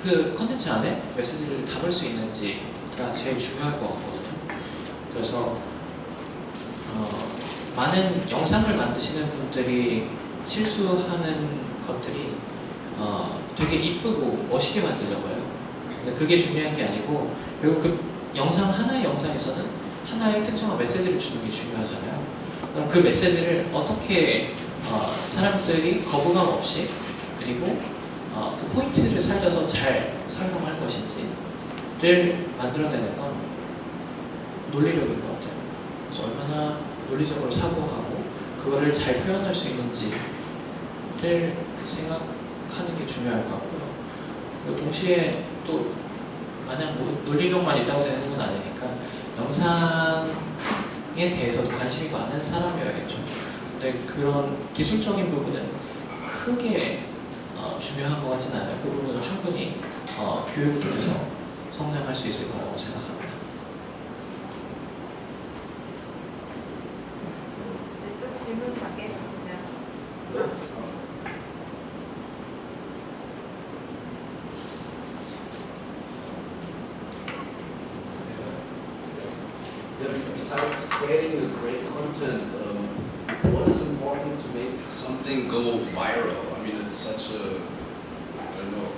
그 컨텐츠 안에 메시지를 담을 수 있는지가 제일 중요할 것 같거든요. 그래서 많은 영상을 만드시는 분들이 실수하는 것들이 되게 이쁘고 멋있게 만들려고 해요. 근데 그게 중요한 게 아니고 결국 그 하나의 영상에서는 하나의 특정한 메시지를 주는 게 중요하잖아요. 그럼 그 메시지를 어떻게 사람들이 거부감 없이 그리고 그 포인트를 살려서 잘 설명할 것인지를 만들어내는 건 논리력인 것 같아요. 그래서 얼마나 논리적으로 사고하고 그거를 잘 표현할 수 있는지를 생각하는 게 중요할 것 같고요. 그리고 동시에 또 마냥 논리력만 있다고 되는 건 아니니까 영상에 대해서도 관심이 많은 사람이어야겠죠. 근데 그런 기술적인 부분은 크게 중요한 것 같지는 않아요. 그 부분은 충분히 교육을 통해서 성장할 수 있을 거라고 생각합니다. 네, 또 질문 받겠습니다. Besides creating a great content, what is important to make something go viral? I mean, it's such a, I don't know,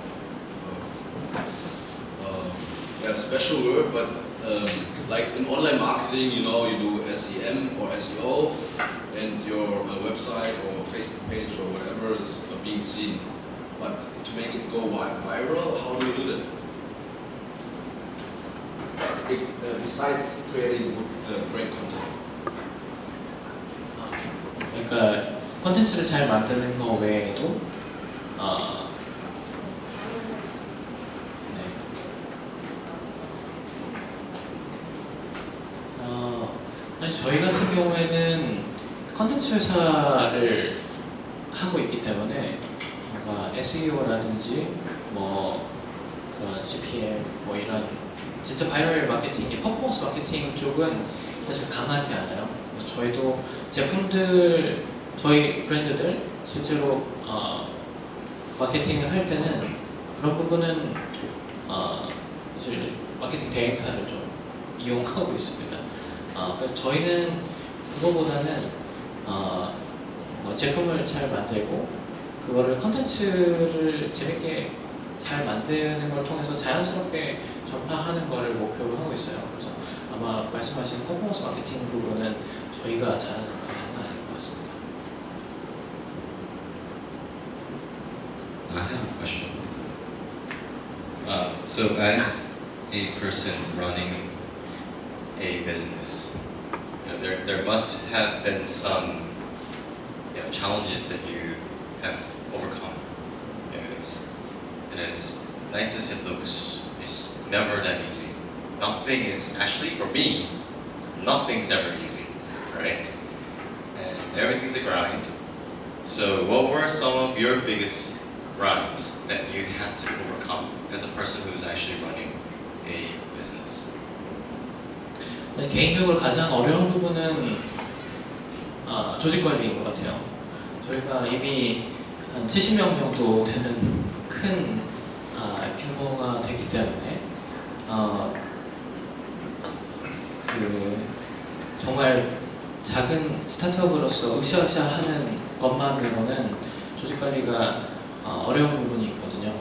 yeah, special word, but like in online marketing, you know, you do SEM or SEO, and your website or Facebook page or whatever is being seen. But to make it go viral, how do you do that? Besides creating great content. 그러니까 콘텐츠를 잘 만드는 거 외에도 사실 저희 같은 경우에는 컨텐츠 회사를 하고 있기 때문에 뭔가 SEO라든지 뭐 그런 CPM 뭐 이런 진짜 바이럴 마케팅이 퍼포먼스 마케팅 쪽은 사실 강하지 않아요. 그래서 저희도 제품들 저희 브랜드들 실제로 마케팅을 할 때는 그런 부분은 사실 마케팅 대행사를 좀 이용하고 있습니다. 그래서 저희는 그거보다는 제품을 잘 만들고 그거를 컨텐츠를 재밌게 잘 만드는 걸 통해서 자연스럽게 전파하는 거를 목표로 하고 있어요. 그래서 아마 말씀하신 퍼포먼스 마케팅 부분은 저희가 잘하는 분야는 아닌 것 같습니다. I have a question. So as a person running a business, there must have been some challenges that you have overcome. And as nice as it looks, it's never that easy. Nothing is actually, for me, nothing's ever easy, right? And everything's a grind. So what were some of your biggest grinds that you had to overcome as a person who's actually running a business? 네, 개인적으로 가장 어려운 부분은 조직 관리인 것 같아요. 저희가 이미 한 70명 정도 되는 큰 규모가 되기 때문에 정말 작은 스타트업으로서 으쌰으쌰하는 것만으로는 조직 관리가 어려운 부분이 있거든요.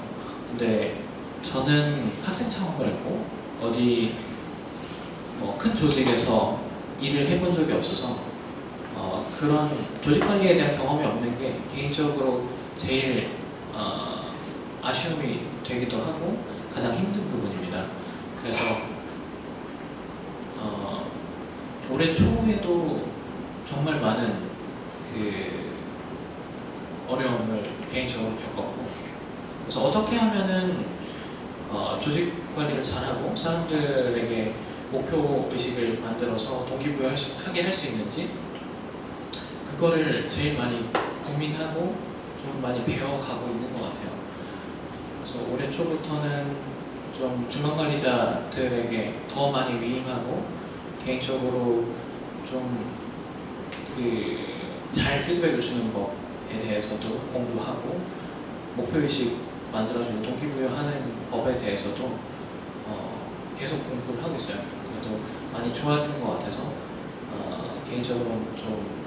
근데 저는 학생 창업을 했고 어디 큰 조직에서 일을 해본 적이 없어서 그런 조직 관리에 대한 경험이 없는 게 개인적으로 제일 아쉬움이 되기도 하고 가장 힘든 부분입니다. 그래서 올해 초에도 정말 많은 어려움을 개인적으로 겪었고, 그래서 어떻게 하면은 조직 관리를 잘하고 사람들에게 목표 의식을 만들어서 동기부여하게 할 수 있는지, 그거를 제일 많이 고민하고 좀 많이 배워가고 있는 것 같아요. 그래서 올해 초부터는 좀 중앙관리자들에게 더 많이 위임하고 개인적으로 좀 잘 피드백을 주는 법에 대해서도 공부하고 목표의식 만들어주는 동기부여하는 법에 대해서도 계속 공부를 하고 있어요. 그래도 많이 좋아지는 것 같아서 개인적으로 좀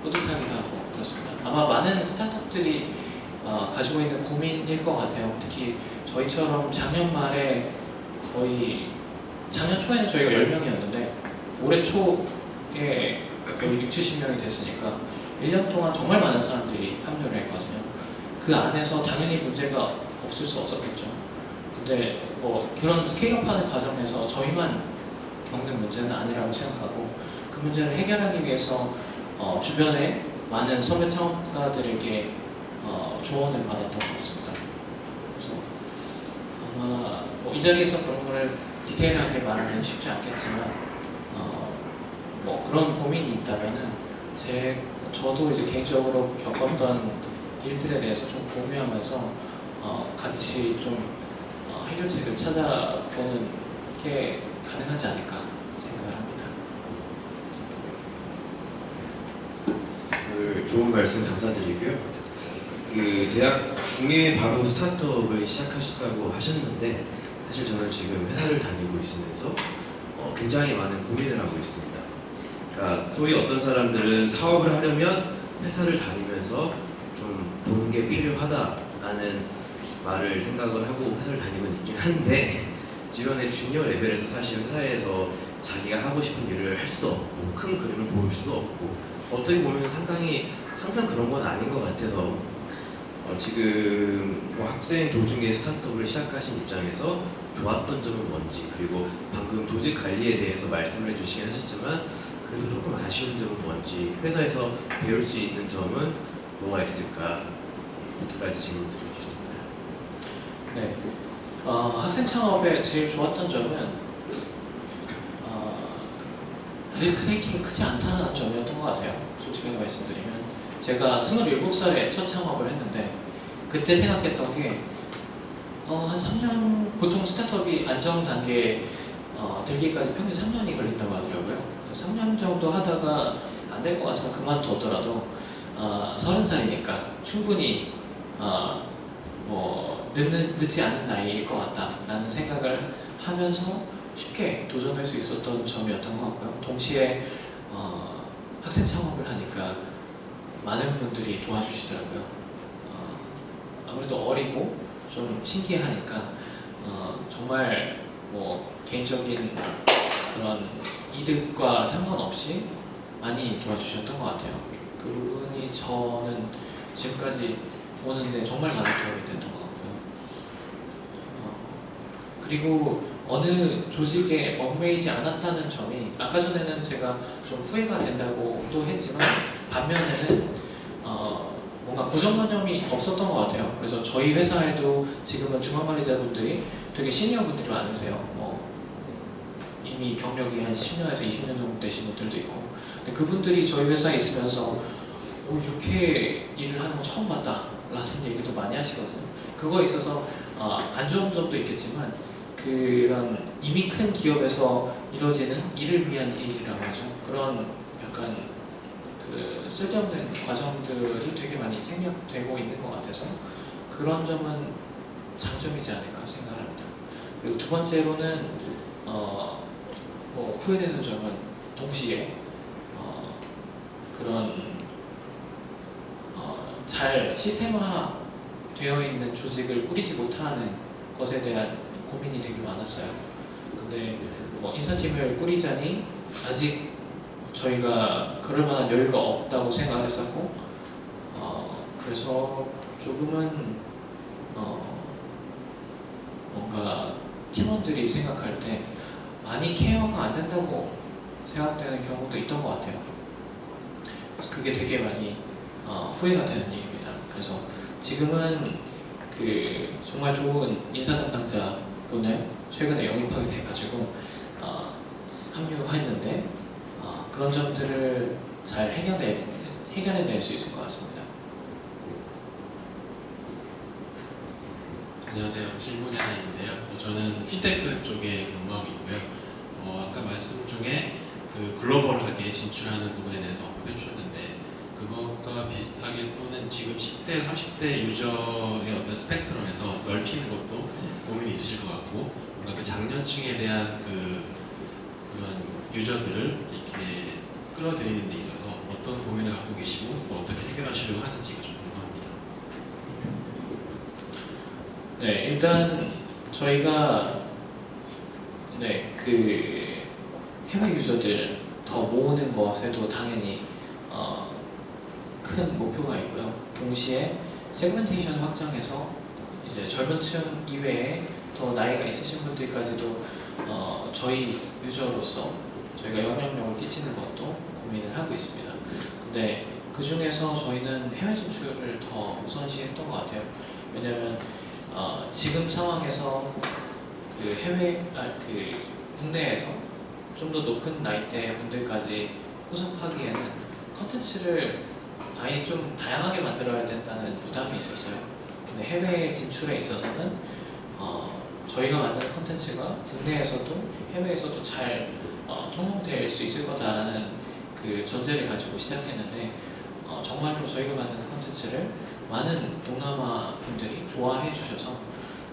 뿌듯하기도 하고 그렇습니다. 아마 많은 스타트업들이 가지고 있는 고민일 것 같아요. 특히 저희처럼 작년 말에 작년 초에는 저희가 10명이었는데 올해 초에 거의 6, 70명이 됐으니까 1년 동안 정말 많은 사람들이 합류를 했거든요. 그 안에서 당연히 문제가 없을 수 없었겠죠. 근데 뭐 그런 스케일업하는 과정에서 저희만 겪는 문제는 아니라고 생각하고 그 문제를 해결하기 위해서 주변에 많은 선배 창업가들에게 조언을 받았던 것 같습니다. 그래서 아마 이 자리에서 그런 거를 디테일하게 말하기는 쉽지 않겠지만 뭐 그런 고민이 있다면은 저도 이제 개인적으로 겪었던 일들에 대해서 좀 공유하면서 같이 좀 해결책을 찾아보는 게 가능하지 않을까 생각을 합니다. 오늘 좋은 말씀 감사드리고요. 그 대학 중에 바로 스타트업을 시작하셨다고 하셨는데 사실 저는 지금 회사를 다니고 있으면서 굉장히 많은 고민을 하고 있습니다. 그러니까 소위 어떤 사람들은 사업을 하려면 회사를 다니면서 좀 보는 게 필요하다라는 말을 생각을 하고 회사를 다니고 있긴 한데 주변의 주니어 레벨에서 사실 회사에서 자기가 하고 싶은 일을 할 수도 없고 큰 그림을 볼 수도 없고 어떻게 보면 상당히 항상 그런 건 아닌 것 같아서 지금 뭐 학생 도중에 스타트업을 시작하신 입장에서 좋았던 점은 뭔지 그리고 방금 조직 관리에 대해서 말씀을 해주시긴 하셨지만 그래도 조금 아쉬운 점은 뭔지 회사에서 배울 수 있는 점은 뭐가 있을까 두 가지 질문 드리고 싶습니다. 네, 학생 창업에 제일 좋았던 점은 리스크 테이킹이 크지 않다는 점이었던 것 같아요. 솔직하게 말씀드리면 제가 27살에 첫 창업을 했는데 그때 생각했던 게 한 3년 보통 스타트업이 안정 단계에 들기까지 평균 3년이 걸린다고 하더라고요. 3년 정도 하다가 안 될 것 같으면 그만두더라도 30살이니까 충분히 뭐 늦지 않은 나이일 것 같다라는 생각을 하면서 쉽게 도전할 수 있었던 점이었던 것 같고요. 동시에 학생 창업을 하니까 많은 분들이 도와주시더라고요. 아무래도 어리고 좀 신기하니까 정말 뭐 개인적인 그런 이득과 상관없이 많이 도와주셨던 것 같아요. 그 부분이 저는 지금까지 오는데 정말 많은 도움이 됐던 것 같고요. 그리고 어느 조직에 얽매이지 않았다는 점이 아까 전에는 제가 좀 후회가 된다고도 했지만 반면에는 뭔가 고정관념이 없었던 것 같아요. 그래서 저희 회사에도 지금은 중앙관리자분들이 되게 시니어 분들이 많으세요. 이미 경력이 한 10년에서 20년 정도 되신 분들도 있고 근데 그분들이 저희 회사에 있으면서 이렇게 일을 하는 거 처음 봤다 라는 얘기도 많이 하시거든요. 그거에 있어서 안 좋은 점도 있겠지만 그런 이미 큰 기업에서 이루어지는 일을 위한 일이라고 하죠. 그런 약간 그 쓸데없는 과정들이 되게 많이 생략되고 있는 것 같아서 그런 점은 장점이지 않을까 생각합니다. 그리고 두 번째로는 뭐 후회되는 점은 동시에 그런 잘 시스템화 되어 있는 조직을 꾸리지 못하는 것에 대한 고민이 되게 많았어요. 근데 뭐 인사팀을 꾸리자니 아직 저희가 그럴 만한 여유가 없다고 생각했었고 그래서 조금은 뭔가 팀원들이 생각할 때 많이 케어가 안 된다고 생각되는 경우도 있던 것 같아요. 그래서 그게 되게 많이 후회가 되는 일입니다. 그래서 지금은 그 정말 좋은 인사 담당자 분을 최근에 영입하게 돼가지고 합류했는데 그런 점들을 잘 해결해낼 수 있을 것 같습니다. 안녕하세요. 질문이 하나 있는데요. 저는 핀테크 쪽에 근무하고 있고요. 아까 말씀 중에 그 글로벌하게 진출하는 부분에 대해서 언급해 주셨는데 그것과 비슷하게 또는 지금 10대, 30대 유저의 어떤 스펙트럼에서 넓히는 것도 고민이 있으실 것 같고 뭔가 그 장년층에 대한 그런 유저들을 이렇게 끌어들이는 데 있어서 어떤 고민을 갖고 계시고 또 어떻게 해결하시려고 하는지가 좀 궁금합니다. 네, 일단 저희가 그 해외 유저들 더 모으는 것에도 당연히 큰 목표가 있고요. 동시에 세그멘테이션 확장해서 이제 젊은 층 이외에 더 나이가 있으신 분들까지도 저희 유저로서 저희가 영향력을 끼치는 것도 고민을 하고 있습니다. 근데 그 중에서 저희는 해외 진출을 더 우선시했던 것 같아요. 왜냐면 지금 상황에서 그 국내에서 좀 더 높은 나이대 분들까지 후속하기에는 컨텐츠를 아예 좀 다양하게 만들어야 된다는 부담이 있었어요. 근데 해외 진출에 있어서는 저희가 만드는 컨텐츠가 국내에서도 해외에서도 잘 통용될 수 있을 거다라는 그 전제를 가지고 시작했는데 정말로 저희가 만드는 컨텐츠를 많은 동남아 분들이 좋아해 주셔서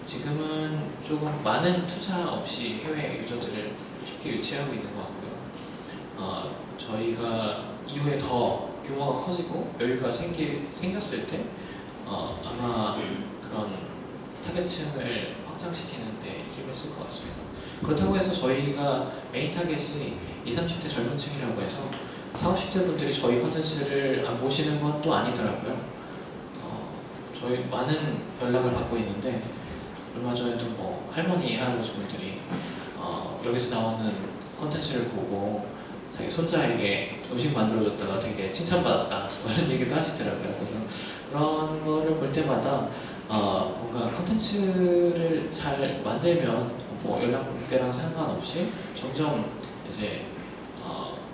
지금은 조금 많은 투자 없이 해외 유저들을 쉽게 유치하고 있는 것 같고요. 저희가 이후에 더 규모가 커지고 여유가 생겼을 때 아마 그런 타겟층을 확장시키는 데 힘을 쓸 것 같습니다. 그렇다고 해서 저희가 메인 타겟이 20, 30대 젊은 층이라고 해서 40, 50대 분들이 저희 컨텐츠를 안 보시는 건 또 아니더라고요. 저희 많은 연락을 받고 있는데 얼마 전에도 뭐 할머니, 할아버지 분들이 여기서 나오는 컨텐츠를 보고 자기 손자에게 음식 만들어줬다가 되게 칭찬받았다 이런 얘기도 하시더라고요. 그래서 그런 거를 볼 때마다 뭔가 컨텐츠를 잘 만들면 뭐 연락대랑 상관없이 점점 이제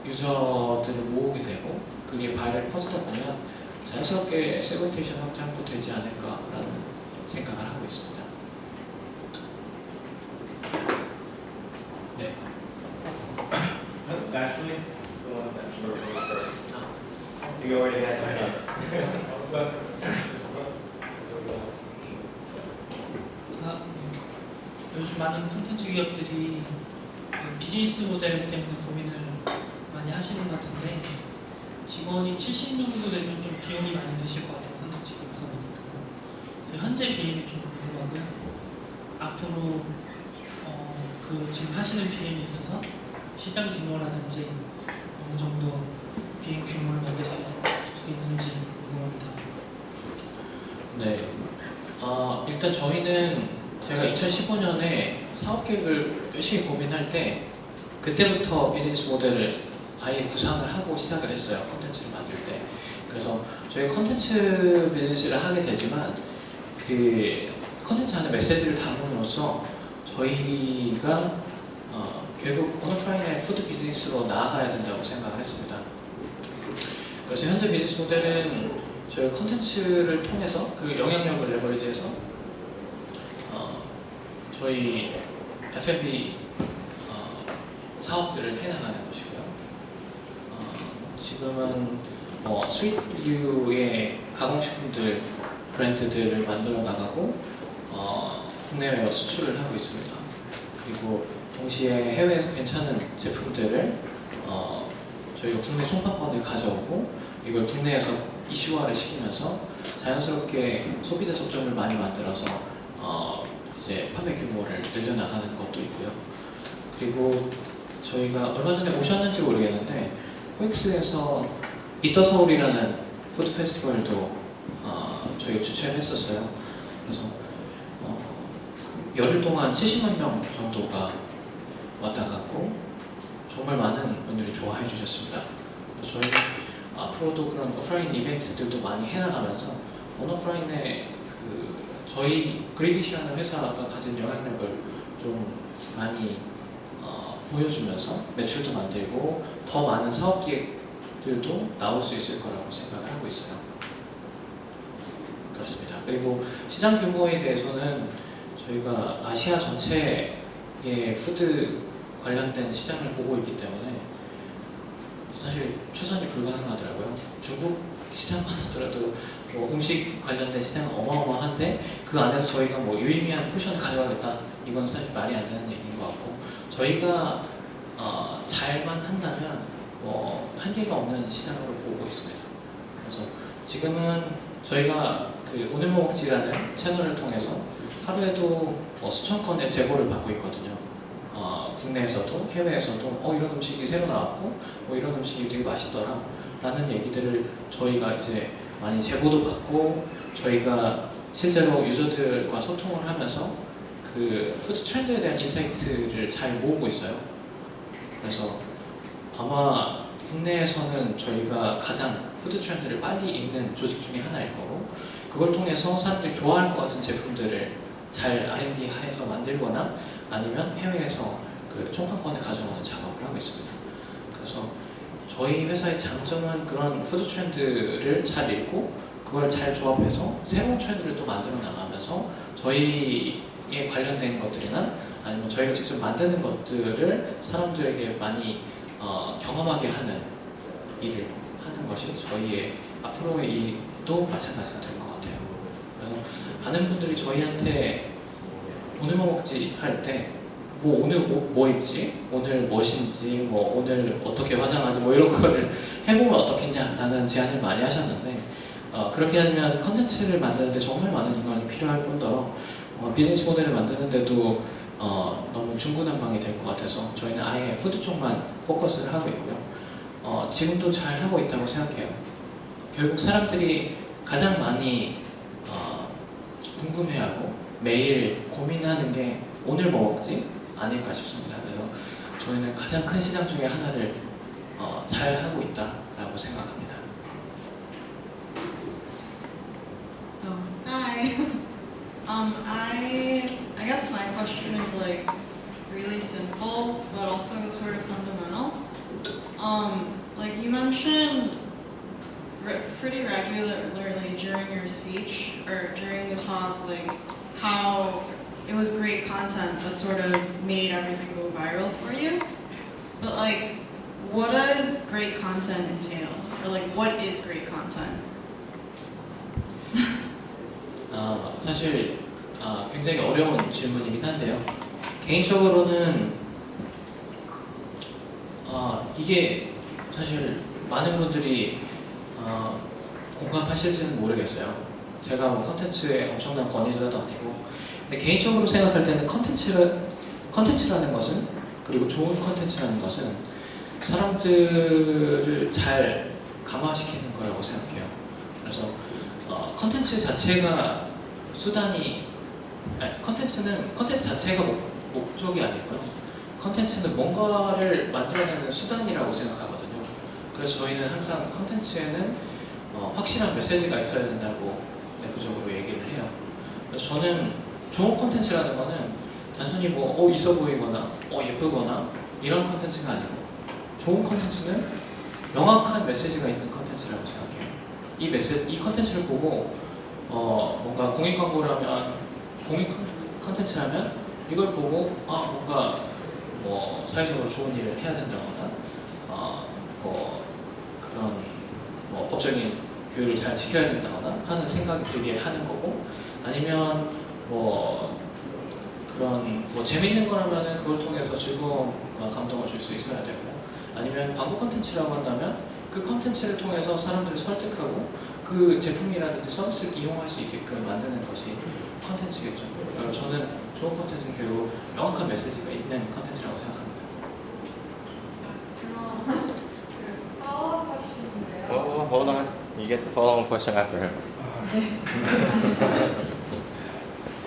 유저들을 모으게 되고 그게 발을 퍼지다 보면 자연스럽게 세그멘테이션 확장도 되지 않을까라는 생각을 하고 있습니다. 네. Naturally, the one that sort of goes first. You already had your hand. 요즘 많은 콘텐츠 기업들이 비즈니스 모델 때문에 고민을 많이 하시는 것 같은데 직원이 70 정도 되면 좀 비용이 많이 드실 것 같아요. 콘텐츠 기업이다 보니까. 그래서 현재 비행이 좀 궁금하고요. 앞으로 그 지금 하시는 비행에 있어서 시장 규모라든지 어느 정도 비행 규모를 만들 수 있는지 궁금합니다. 네. 일단 저희는 제가 2015년에 사업 계획을 열심히 고민할 때 그때부터 비즈니스 모델을 아예 구상을 하고 시작을 했어요. 콘텐츠를 만들 때. 그래서 저희 콘텐츠 비즈니스를 하게 되지만 그 콘텐츠 안에 메시지를 담음으로써 저희가 결국 온오프라인의 푸드 비즈니스로 나아가야 된다고 생각을 했습니다. 그래서 현재 비즈니스 모델은 저희 콘텐츠를 통해서 그 영향력을 레버리지해서 저희 F&B 사업들을 해나가는 것이고요. 지금은 뭐 스윗류의 가공식품들 브랜드들을 만들어 나가고 국내외로 수출을 하고 있습니다. 그리고 동시에 해외에서 괜찮은 제품들을 저희가 국내 총판권을 가져오고 이걸 국내에서 이슈화를 시키면서 자연스럽게 소비자 접점을 많이 만들어서 이제 판매 규모를 늘려나가는 것도 있고요. 그리고 저희가 얼마 전에 오셨는지 모르겠는데 코엑스에서 이더 서울이라는 푸드 페스티벌도 저희가 주최를 했었어요. 그래서 열흘 동안 70만 명 정도가 왔다 갔고 정말 많은 분들이 좋아해 주셨습니다. 그래서 저희는 앞으로도 그런 오프라인 이벤트들도 많이 해나가면서 온오프라인의 저희 그리디시라는 회사가 가진 영향력을 좀 많이 보여주면서 매출도 만들고 더 많은 사업 기획 것들도 나올 수 있을 거라고 생각을 하고 있어요. 그렇습니다. 그리고 시장 규모에 대해서는 저희가 아시아 전체의 푸드 관련된 시장을 보고 있기 때문에 사실 추산이 불가능하더라고요. 중국 시장만 하더라도 뭐 음식 관련된 시장은 어마어마한데 그 안에서 저희가 뭐 유의미한 포션을 가져가겠다, 이건 사실 말이 안 되는 얘기인 것 같고, 저희가 잘만 한다면 뭐 한계가 없는 시장으로 보고 있습니다. 그래서 지금은 저희가 그 오늘 뭐 먹지라는 채널을 통해서 하루에도 수천 건의 제보를 받고 있거든요. 국내에서도 해외에서도 이런 음식이 새로 나왔고 이런 음식이 되게 맛있더라 라는 얘기들을 저희가 이제 많이 제보도 받고, 저희가 실제로 유저들과 소통을 하면서 그 푸드 트렌드에 대한 인사이트를 잘 모으고 있어요. 그래서 아마 국내에서는 저희가 가장 푸드 트렌드를 빨리 읽는 조직 중에 하나일 거고, 그걸 통해서 사람들이 좋아할 것 같은 제품들을 잘 R&D 해서 만들거나 아니면 해외에서 그 총판권을 가져오는 작업을 하고 있습니다. 그래서 저희 회사의 장점은 그런 푸드 트렌드를 잘 읽고 그걸 잘 조합해서 새로운 트렌드를 또 만들어 나가면서 저희에 관련된 것들이나 아니면 저희가 직접 만드는 것들을 사람들에게 많이 경험하게 하는 일을 하는 것이 저희의 앞으로의 일도 마찬가지가 될 것 같아요. 그래서 많은 분들이 저희한테 오늘 뭐 먹지 할 때 뭐 오늘 뭐 입지? 오늘 무엇인지, 뭐 오늘 어떻게 화장하지? 뭐 이런 거를 해보면 어떻겠냐라는 제안을 많이 하셨는데, 그렇게 하면 컨텐츠를 만드는데 정말 많은 인원이 필요할 뿐더러 비즈니스 모델을 만드는데도 너무 중구난방이 될 것 같아서 저희는 아예 푸드 쪽만 포커스를 하고 있고요. 지금도 잘 하고 있다고 생각해요. 결국 사람들이 가장 많이 궁금해하고 매일 고민하는 게 오늘 뭐 먹지? 아닐까 싶습니다. 그래서 저희는 가장 큰 시장 중에 하나를 잘 하고 있다라고 생각합니다. Hi. I guess my question is like really simple, but also sort of fundamental. Like you mentioned pretty regularly during your speech or during the talk, like how it was great content that sort of made everything go viral for you. But like, what does great content entail? Or like, what is great content? 사실 굉장히 어려운 질문이긴 한데요. 개인적으로는 이게 사실 많은 분들이 공감하실지는 모르겠어요. 제가 뭐 컨텐츠의 엄청난 권위자도 아니고, 근데 개인적으로 생각할 때는 컨텐츠라는 것은, 그리고 좋은 컨텐츠라는 것은 사람들을 잘 감화시키는 거라고 생각해요. 그래서 컨텐츠 자체가 컨텐츠 자체가 목적이 아니고요. 컨텐츠는 뭔가를 만들어내는 수단이라고 생각하거든요. 그래서 저희는 항상 컨텐츠에는 확실한 메시지가 있어야 된다고 내부적으로 얘기를 해요. 그래서 저는 좋은 컨텐츠라는 거는 단순히 뭐 있어 보이거나 예쁘거나 이런 컨텐츠가 아니고, 좋은 컨텐츠는 명확한 메시지가 있는 컨텐츠라고 생각해요. 이 컨텐츠를 보고 뭔가 공익 광고라면, 공익 컨텐츠라면 이걸 보고 뭔가 뭐 사회적으로 좋은 일을 해야 된다거나 뭐 그런 뭐 법적인 규율을 잘 지켜야 된다거나 하는 생각이 들게 하는 거고, 아니면 뭐 그런 뭐 재밌는 거라면은 그걸 통해서 즐거움과 감동을 줄 수 있어야 되고, 아니면 광고 컨텐츠라고 한다면 그 컨텐츠를 통해서 사람들을 설득하고 그 제품이라든지 서비스를 이용할 수 있게끔 만드는 것이 컨텐츠겠죠. 저는 좋은 컨텐츠는 결국 명확한 메시지가 있는 컨텐츠라고 생각합니다. Well, hold on. You get the follow-up question after him.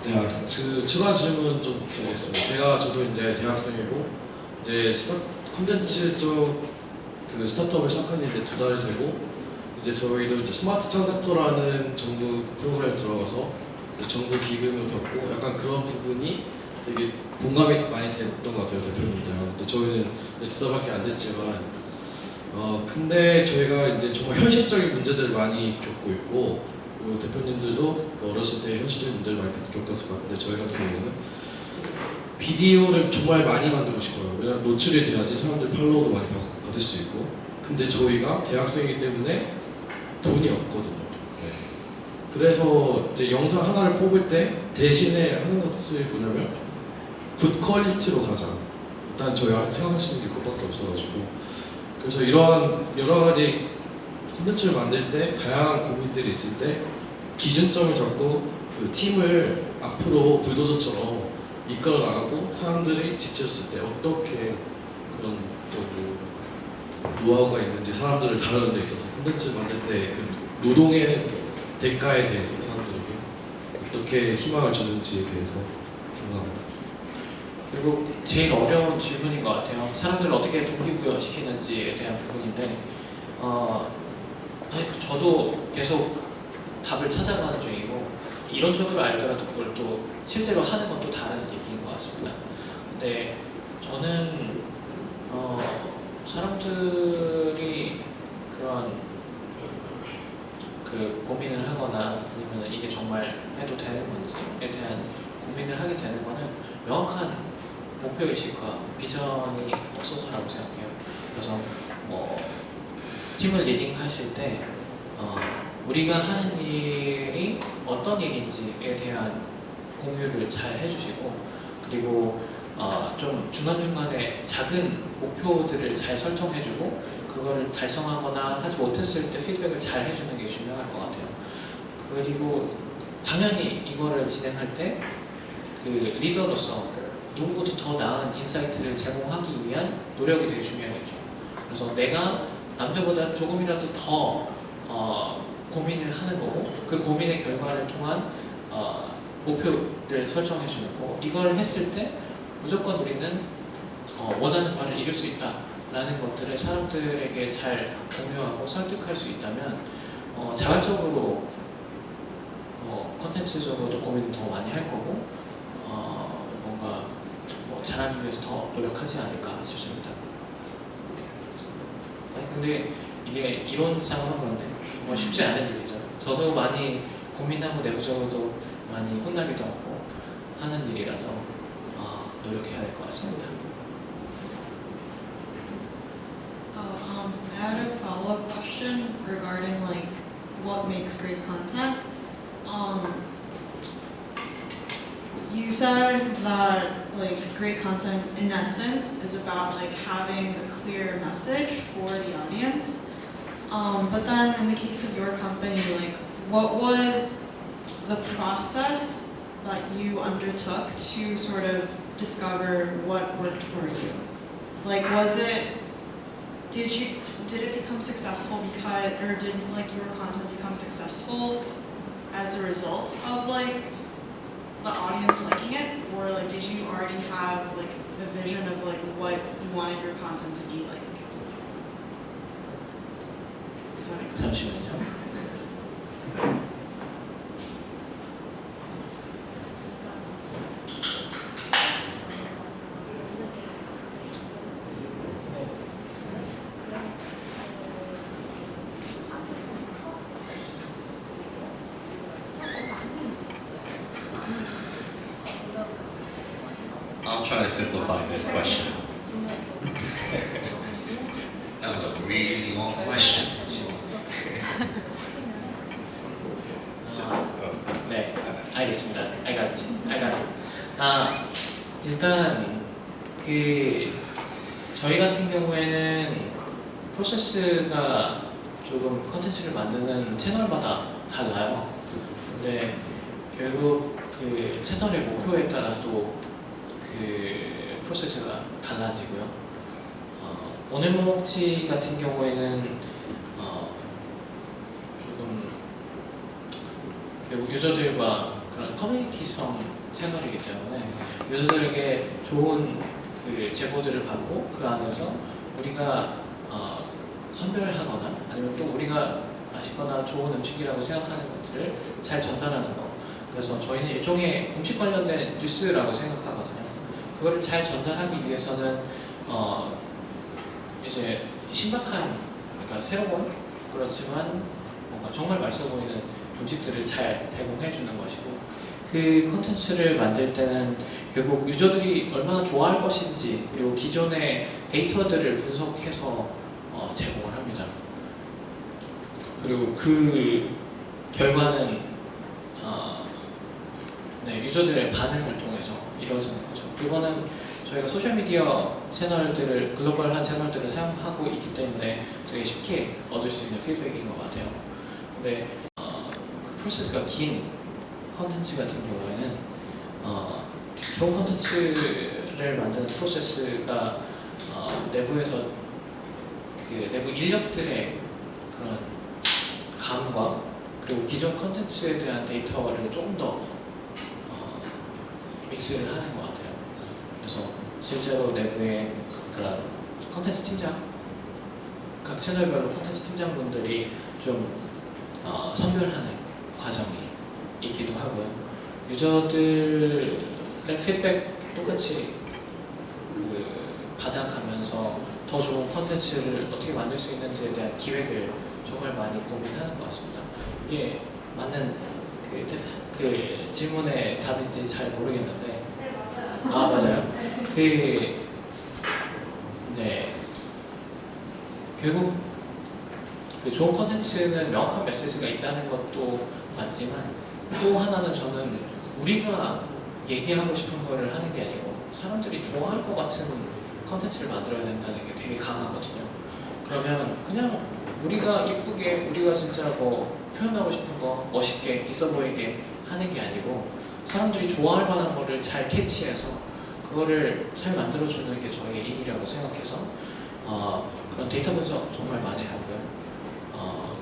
네, 그 추가 질문 좀 드리겠습니다. 저도 이제 대학생이고 이제 콘텐츠 쪽 그 스타트업을 시작한 지 이제 2달 되고, 이제 저희도 이제 스마트 트랜잭터라는 정부 프로그램에 들어가서 정부 기금을 받고 약간 그런 부분이 되게 공감이 많이 됐던 것 같아요, 대표님들. 근데 저희는 이제 2달밖에 안 됐지만 근데 저희가 이제 정말 현실적인 문제들을 많이 겪고 있고, 그리고 대표님들도 그 어렸을 때 현실적인 문제를 많이 겪었을 것 같은데, 저희 같은 경우는 비디오를 정말 많이 만들고 싶어요. 왜냐면 노출이 돼야지 사람들 팔로우도 많이 받을 수 있고. 근데 저희가 대학생이기 때문에 돈이 없거든요. 네. 그래서 이제 영상 하나를 뽑을 때 대신에 하는 것이 뭐냐면 굿 퀄리티로 가자. 일단 저희가 생각하시는 게 그것밖에 없어가지고. 그래서 이러한 여러 가지 콘텐츠를 만들 때 다양한 고민들이 있을 때 기준점을 잡고 그 팀을 앞으로 불도저처럼 이끌어 나가고 사람들이 지쳤을 때 어떻게 그런 또 노하우가 있는지 사람들을 다루는 데 있어서 콘텐츠 만들 때 그 노동의 대가에 대해서 사람들에게 어떻게 희망을 주는지에 대해서 궁금합니다. 그리고 제일 어려운 질문인 것 같아요. 사람들을 어떻게 동기부여 시키는지에 대한 부분인데, 저도 계속 답을 찾아가는 중이고, 이론적으로 알더라도 그걸 또 실제로 하는 건 또 다른 얘기인 것 같습니다. 근데 저는 사람들이 그런 그 고민을 하거나 아니면 이게 정말 해도 되는 건지에 대한 고민을 하게 되는 거는 명확한 목표의식과 비전이 없어서라고 생각해요. 그래서 팀을 리딩하실 때 우리가 하는 일이 어떤 일인지에 대한 공유를 잘 해주시고, 그리고 좀 중간중간에 작은 목표들을 잘 설정해주고 그거를 달성하거나 하지 못했을 때 피드백을 잘 해주는 게 중요할 것 같아요. 그리고 당연히 이거를 진행할 때 그 리더로서 누구보다 더 나은 인사이트를 제공하기 위한 노력이 되게 중요하겠죠. 그래서 내가 남들보다 조금이라도 더 고민을 하는 거고, 그 고민의 결과를 통한 목표를 설정해 주는 거고, 이걸 했을 때 무조건 우리는 원하는 바를 이룰 수 있다라는 것들을 사람들에게 잘 공유하고 설득할 수 있다면 자발적으로 컨텐츠적으로도 고민을 더 많이 할 거고, 뭔가 잘하기 위해서 더 노력하지 않을까 싶습니다. 근데 이게 이론상으로 그런데 정말 쉽지 않은 일이죠. 저도 많이 고민하고 내부적으로도 많이 혼나기도 하고 하는 일이라서 노력해야 될 것 같습니다. I had a follow-up question regarding like what makes great content. You said that like great content in essence is about like having a clear message for the audience. But then in the case of your company, like what was the process that you undertook to sort of discover what worked for you? Like did it become successful because, or did like your content become successful as a result of like the audience liking it, or like did you already have like a vision of like what you wanted your content to be like? Does that make sense? 잠시만요. I'll try to simplify this question. That was a really long question. 네, 알겠습니다. I got it. 일단 저희 같은 경우에는 프로세스가 조금 컨텐츠를 만드는 채널마다 달라요. 근데 결국 그 채널의 목표에 따라 또 그 프로세스가 달라지고요. 오늘 먹지 같은 경우에는 조금 결국 유저들과 그런 커뮤니티성 채널이기 때문에 유저들에게 좋은 그 제보들을 받고 그 안에서 우리가 선별하거나 아니면 또 우리가 맛있거나 좋은 음식이라고 생각하는 것들을 잘 전달하는 거. 그래서 저희는 일종의 음식 관련된 뉴스라고 생각하거든요. 그거를 잘 전달하기 위해서는 이제 신박한 뭔가 새로운 그렇지만 뭔가 정말 맛있어 보이는 음식들을 잘 제공해 주는 것이고 그 컨텐츠를 만들 때는 결국 유저들이 얼마나 좋아할 것인지 그리고 기존의 데이터들을 분석해서 제공을 합니다. 그리고 그 결과는 네, 유저들의 반응을 통해서 이루어지는 거죠. 이거는 저희가 소셜미디어 채널들을 글로벌한 채널들을 사용하고 있기 때문에 되게 쉽게 얻을 수 있는 피드백인 것 같아요. 근데 그 프로세스가 긴 컨텐츠 같은 경우에는 좋은 컨텐츠를 만드는 프로세스가 내부에서 그 내부 인력들의 그런 감과 그리고 기존 컨텐츠에 대한 데이터를 조금 더 믹스를 하는 것 같아요. 그래서 실제로 내부의 그런 컨텐츠 팀장, 각 채널별로 컨텐츠 팀장분들이 좀 선별하는 과정이 있기도 하고요. 유저들의 피드백 똑같이 받아가면서 더 좋은 컨텐츠를 어떻게 만들 수 있는지에 대한 기획을 정말 많이 고민하는 것 같습니다. 이게 맞는 그 질문의 답인지 잘 모르겠는데 아 맞아요. 네 결국 그 좋은 컨텐츠는 명확한 메시지가 있다는 것도 맞지만 또 하나는 저는 우리가 얘기하고 싶은 거를 하는 게 아니고 사람들이 좋아할 것 같은 컨텐츠를 만들어야 된다는 게 되게 강하거든요. 그러면 그냥 우리가 이쁘게 우리가 진짜 뭐 표현하고 싶은 거 멋있게 있어 보이게 하는 게 아니고 사람들이 좋아할 만한 거를 잘 캐치해서 그거를 잘 만들어주는 게 저희의 일이라고 생각해서 그런 데이터 분석 정말 많이 하고요.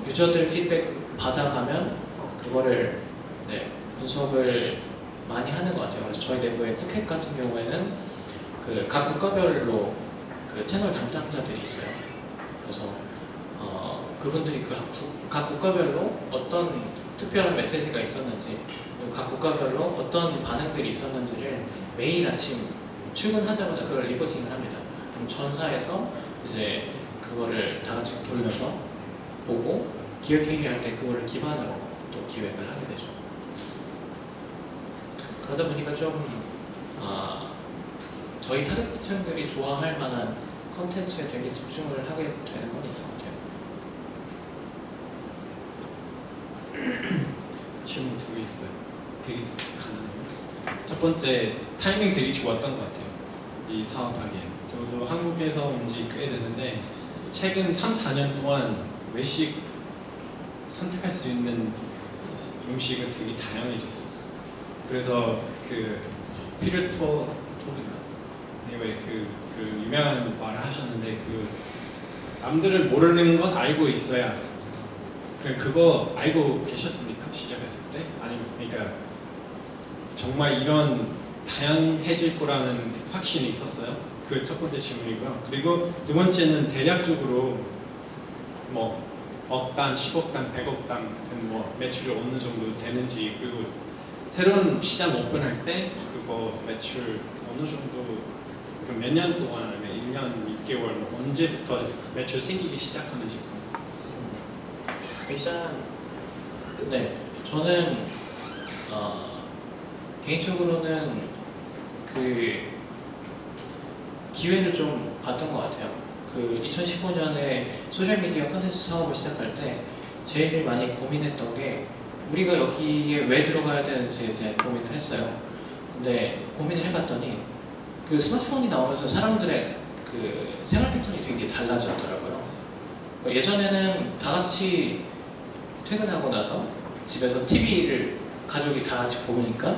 유저들 피드백 받아가면 그거를 네, 분석을 많이 하는 것 같아요. 그래서 저희 내부의 푸켓 같은 경우에는 그 각 국가별로 그 채널 담당자들이 있어요. 그래서 그분들이 각 국가별로 어떤 특별한 메시지가 있었는지 그리고 각 국가별로 어떤 반응들이 있었는지를 매일 아침 출근하자마자 그걸 리포팅을 합니다. 그럼 전사에서 이제 그거를 다 같이 돌려서 보고 기획회의할 때 그거를 기반으로 또 기획을 하게 되죠. 그러다 보니까 좀 저희 타겟층들이 좋아할 만한 컨텐츠에 되게 집중을 하게 되는 건 있는 것 같아요. 질문 두 개 있어요. 되게 간단해요. 첫 번째, 타이밍 되게 좋았던 것 같아요. 이 사업하기에. 저도 한국에서 온 지 꽤 됐는데 최근 3, 4년 동안 외식 선택할 수 있는 음식은 되게 다양해졌어요. 그래서 그 피르토리나 그 유명한 말을 하셨는데 그 남들을 모르는 건 알고 있어야 그거 알고 계셨습니까? 시작했을 때? 아니 그러니까 정말 이런 다양해질 거라는 확신이 있었어요. 그 첫 번째 질문이고요. 그리고 두 번째는 대략적으로 뭐 억단, 10억단, 100억단 같은 뭐 매출이 어느 정도 되는지 그리고 새로운 시장 오픈할 때 그거 매출 어느 정도 몇 년 동안 아니면 1년, 6개월 뭐 언제부터 매출 생기기 시작하는지 일단 네 저는 개인적으로는 그 기회를 좀 봤던 것 같아요. 그 2015년에 소셜미디어 콘텐츠 사업을 시작할 때 제일 많이 고민했던 게 우리가 여기에 왜 들어가야 되는지에 대한 고민을 했어요. 근데 고민을 해봤더니 그 스마트폰이 나오면서 사람들의 그 생활 패턴이 되게 달라졌더라고요. 예전에는 다 같이 퇴근하고 나서 집에서 TV를 가족이 다 같이 보니까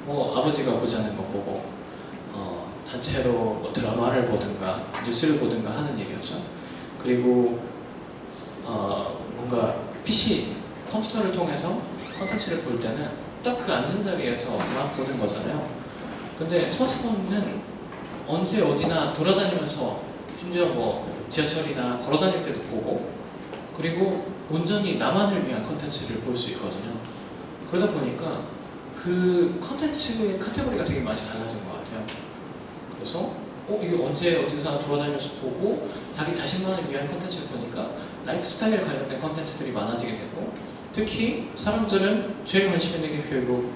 뭐 아버지가 보자는 거 보고 단체로 뭐 드라마를 보든가 뉴스를 보든가 하는 얘기였죠. 그리고 뭔가 PC, 컴퓨터를 통해서 콘텐츠를 볼 때는 딱 그 앉은 자리에서 막 보는 거잖아요. 근데 스마트폰은 언제 어디나 돌아다니면서 심지어 뭐 지하철이나 걸어다닐 때도 보고 그리고 온전히 나만을 위한 콘텐츠를 볼 수 있거든요. 그러다 보니까 그 콘텐츠의 카테고리가 되게 많이 달라진 것 같아요. 그래서 이게 언제 어디서 돌아다니면서 보고 자기 자신만을 위한 콘텐츠를 보니까 라이프 스타일 관련된 컨텐츠들이 많아지게 되고 특히 사람들은 제일 관심 있는 게 결국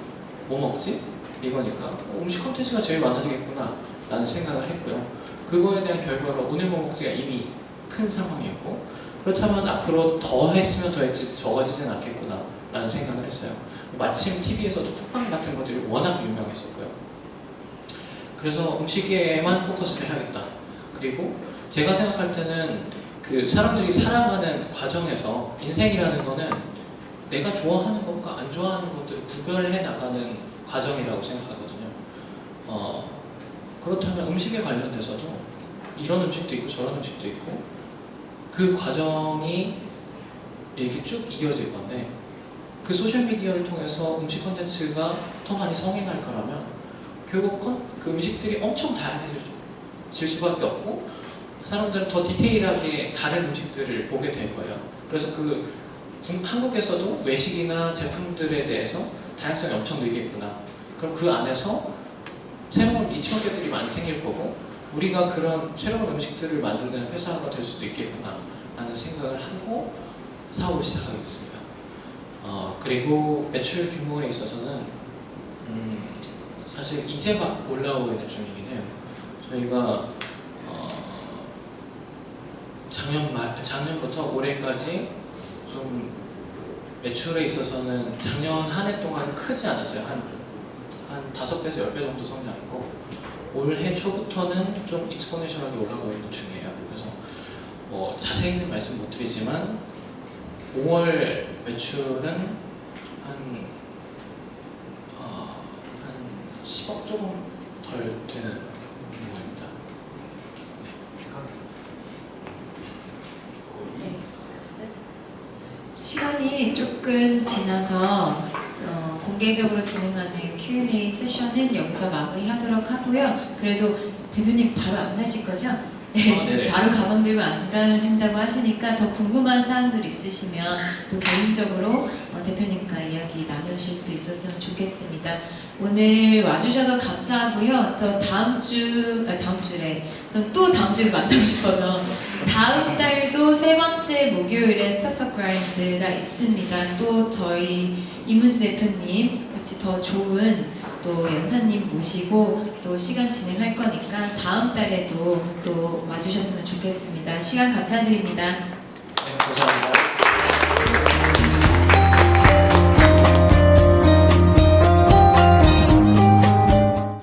뭐 먹지? 이거니까 음식 컨텐츠가 제일 많아지겠구나 라는 생각을 했고요. 그거에 대한 결과로 오늘 뭐 먹지가 이미 큰 상황이었고 그렇다면 앞으로 더 했으면 더 했지 적어지진 않겠구나 라는 생각을 했어요. 마침 TV에서도 쿡방 같은 것들이 워낙 유명했었고요. 그래서 음식에만 포커스를 해야겠다. 그리고 제가 생각할 때는 그 사람들이 살아가는 과정에서 인생이라는 거는 내가 좋아하는 것과 안 좋아하는 것들을 구별해 나가는 과정이라고 생각하거든요. 그렇다면 음식에 관련돼서도 이런 음식도 있고 저런 음식도 있고 그 과정이 이렇게 쭉 이어질 건데 그 소셜미디어를 통해서 음식 콘텐츠가 더 많이 성행할 거라면 결국 그 음식들이 엄청 다양해질 수밖에 없고 사람들은 더 디테일하게 다른 음식들을 보게 될 거예요. 그래서 한국에서도 외식이나 제품들에 대해서 다양성이 엄청 늘겠구나. 그럼 그 안에서 새로운 니치 마켓들이 많이 생길 거고 우리가 그런 새로운 음식들을 만드는 회사가 될 수도 있겠구나 라는 생각을 하고 사업을 시작하게 됐습니다. 그리고 매출 규모에 있어서는 사실 이제 막 올라오고 있는 중이긴 해요. 저희가 작년부터 올해까지 좀 매출에 있어서는 작년 한 해 동안 크지 않았어요. 한 5배에서 10배 정도 성장했고 올해 초부터는 좀 익스포네셜하게 올라가고 있는 중이에요. 그래서 자세히는 말씀 못 드리지만 5월 매출은 한 10억 조금 덜 되는 규모입니다. 시간이 조금 지나서 공개적으로 진행하는 Q&A 세션은 여기서 마무리하도록 하고요. 그래도 대표님 바로 안 가실 거죠? 네네. 바로 가방 들고 안 가신다고 하시니까 더 궁금한 사항들 있으시면 또 개인적으로 대표님과 이야기 나누실 수 있었으면 좋겠습니다. 오늘 와주셔서 감사하고요. 또 다음 주래. 전 또 다음 주에 만나고 싶어서 다음 달도 세 번째 목요일에 스타트업 그라인드가 있습니다. 또 저희 이문수 대표님 같이 더 좋은 또 연사님 모시고 또 시간 진행할 거니까 다음 달에도 또 와주셨으면 좋겠습니다. 시간 감사드립니다. 네, 감사합니다.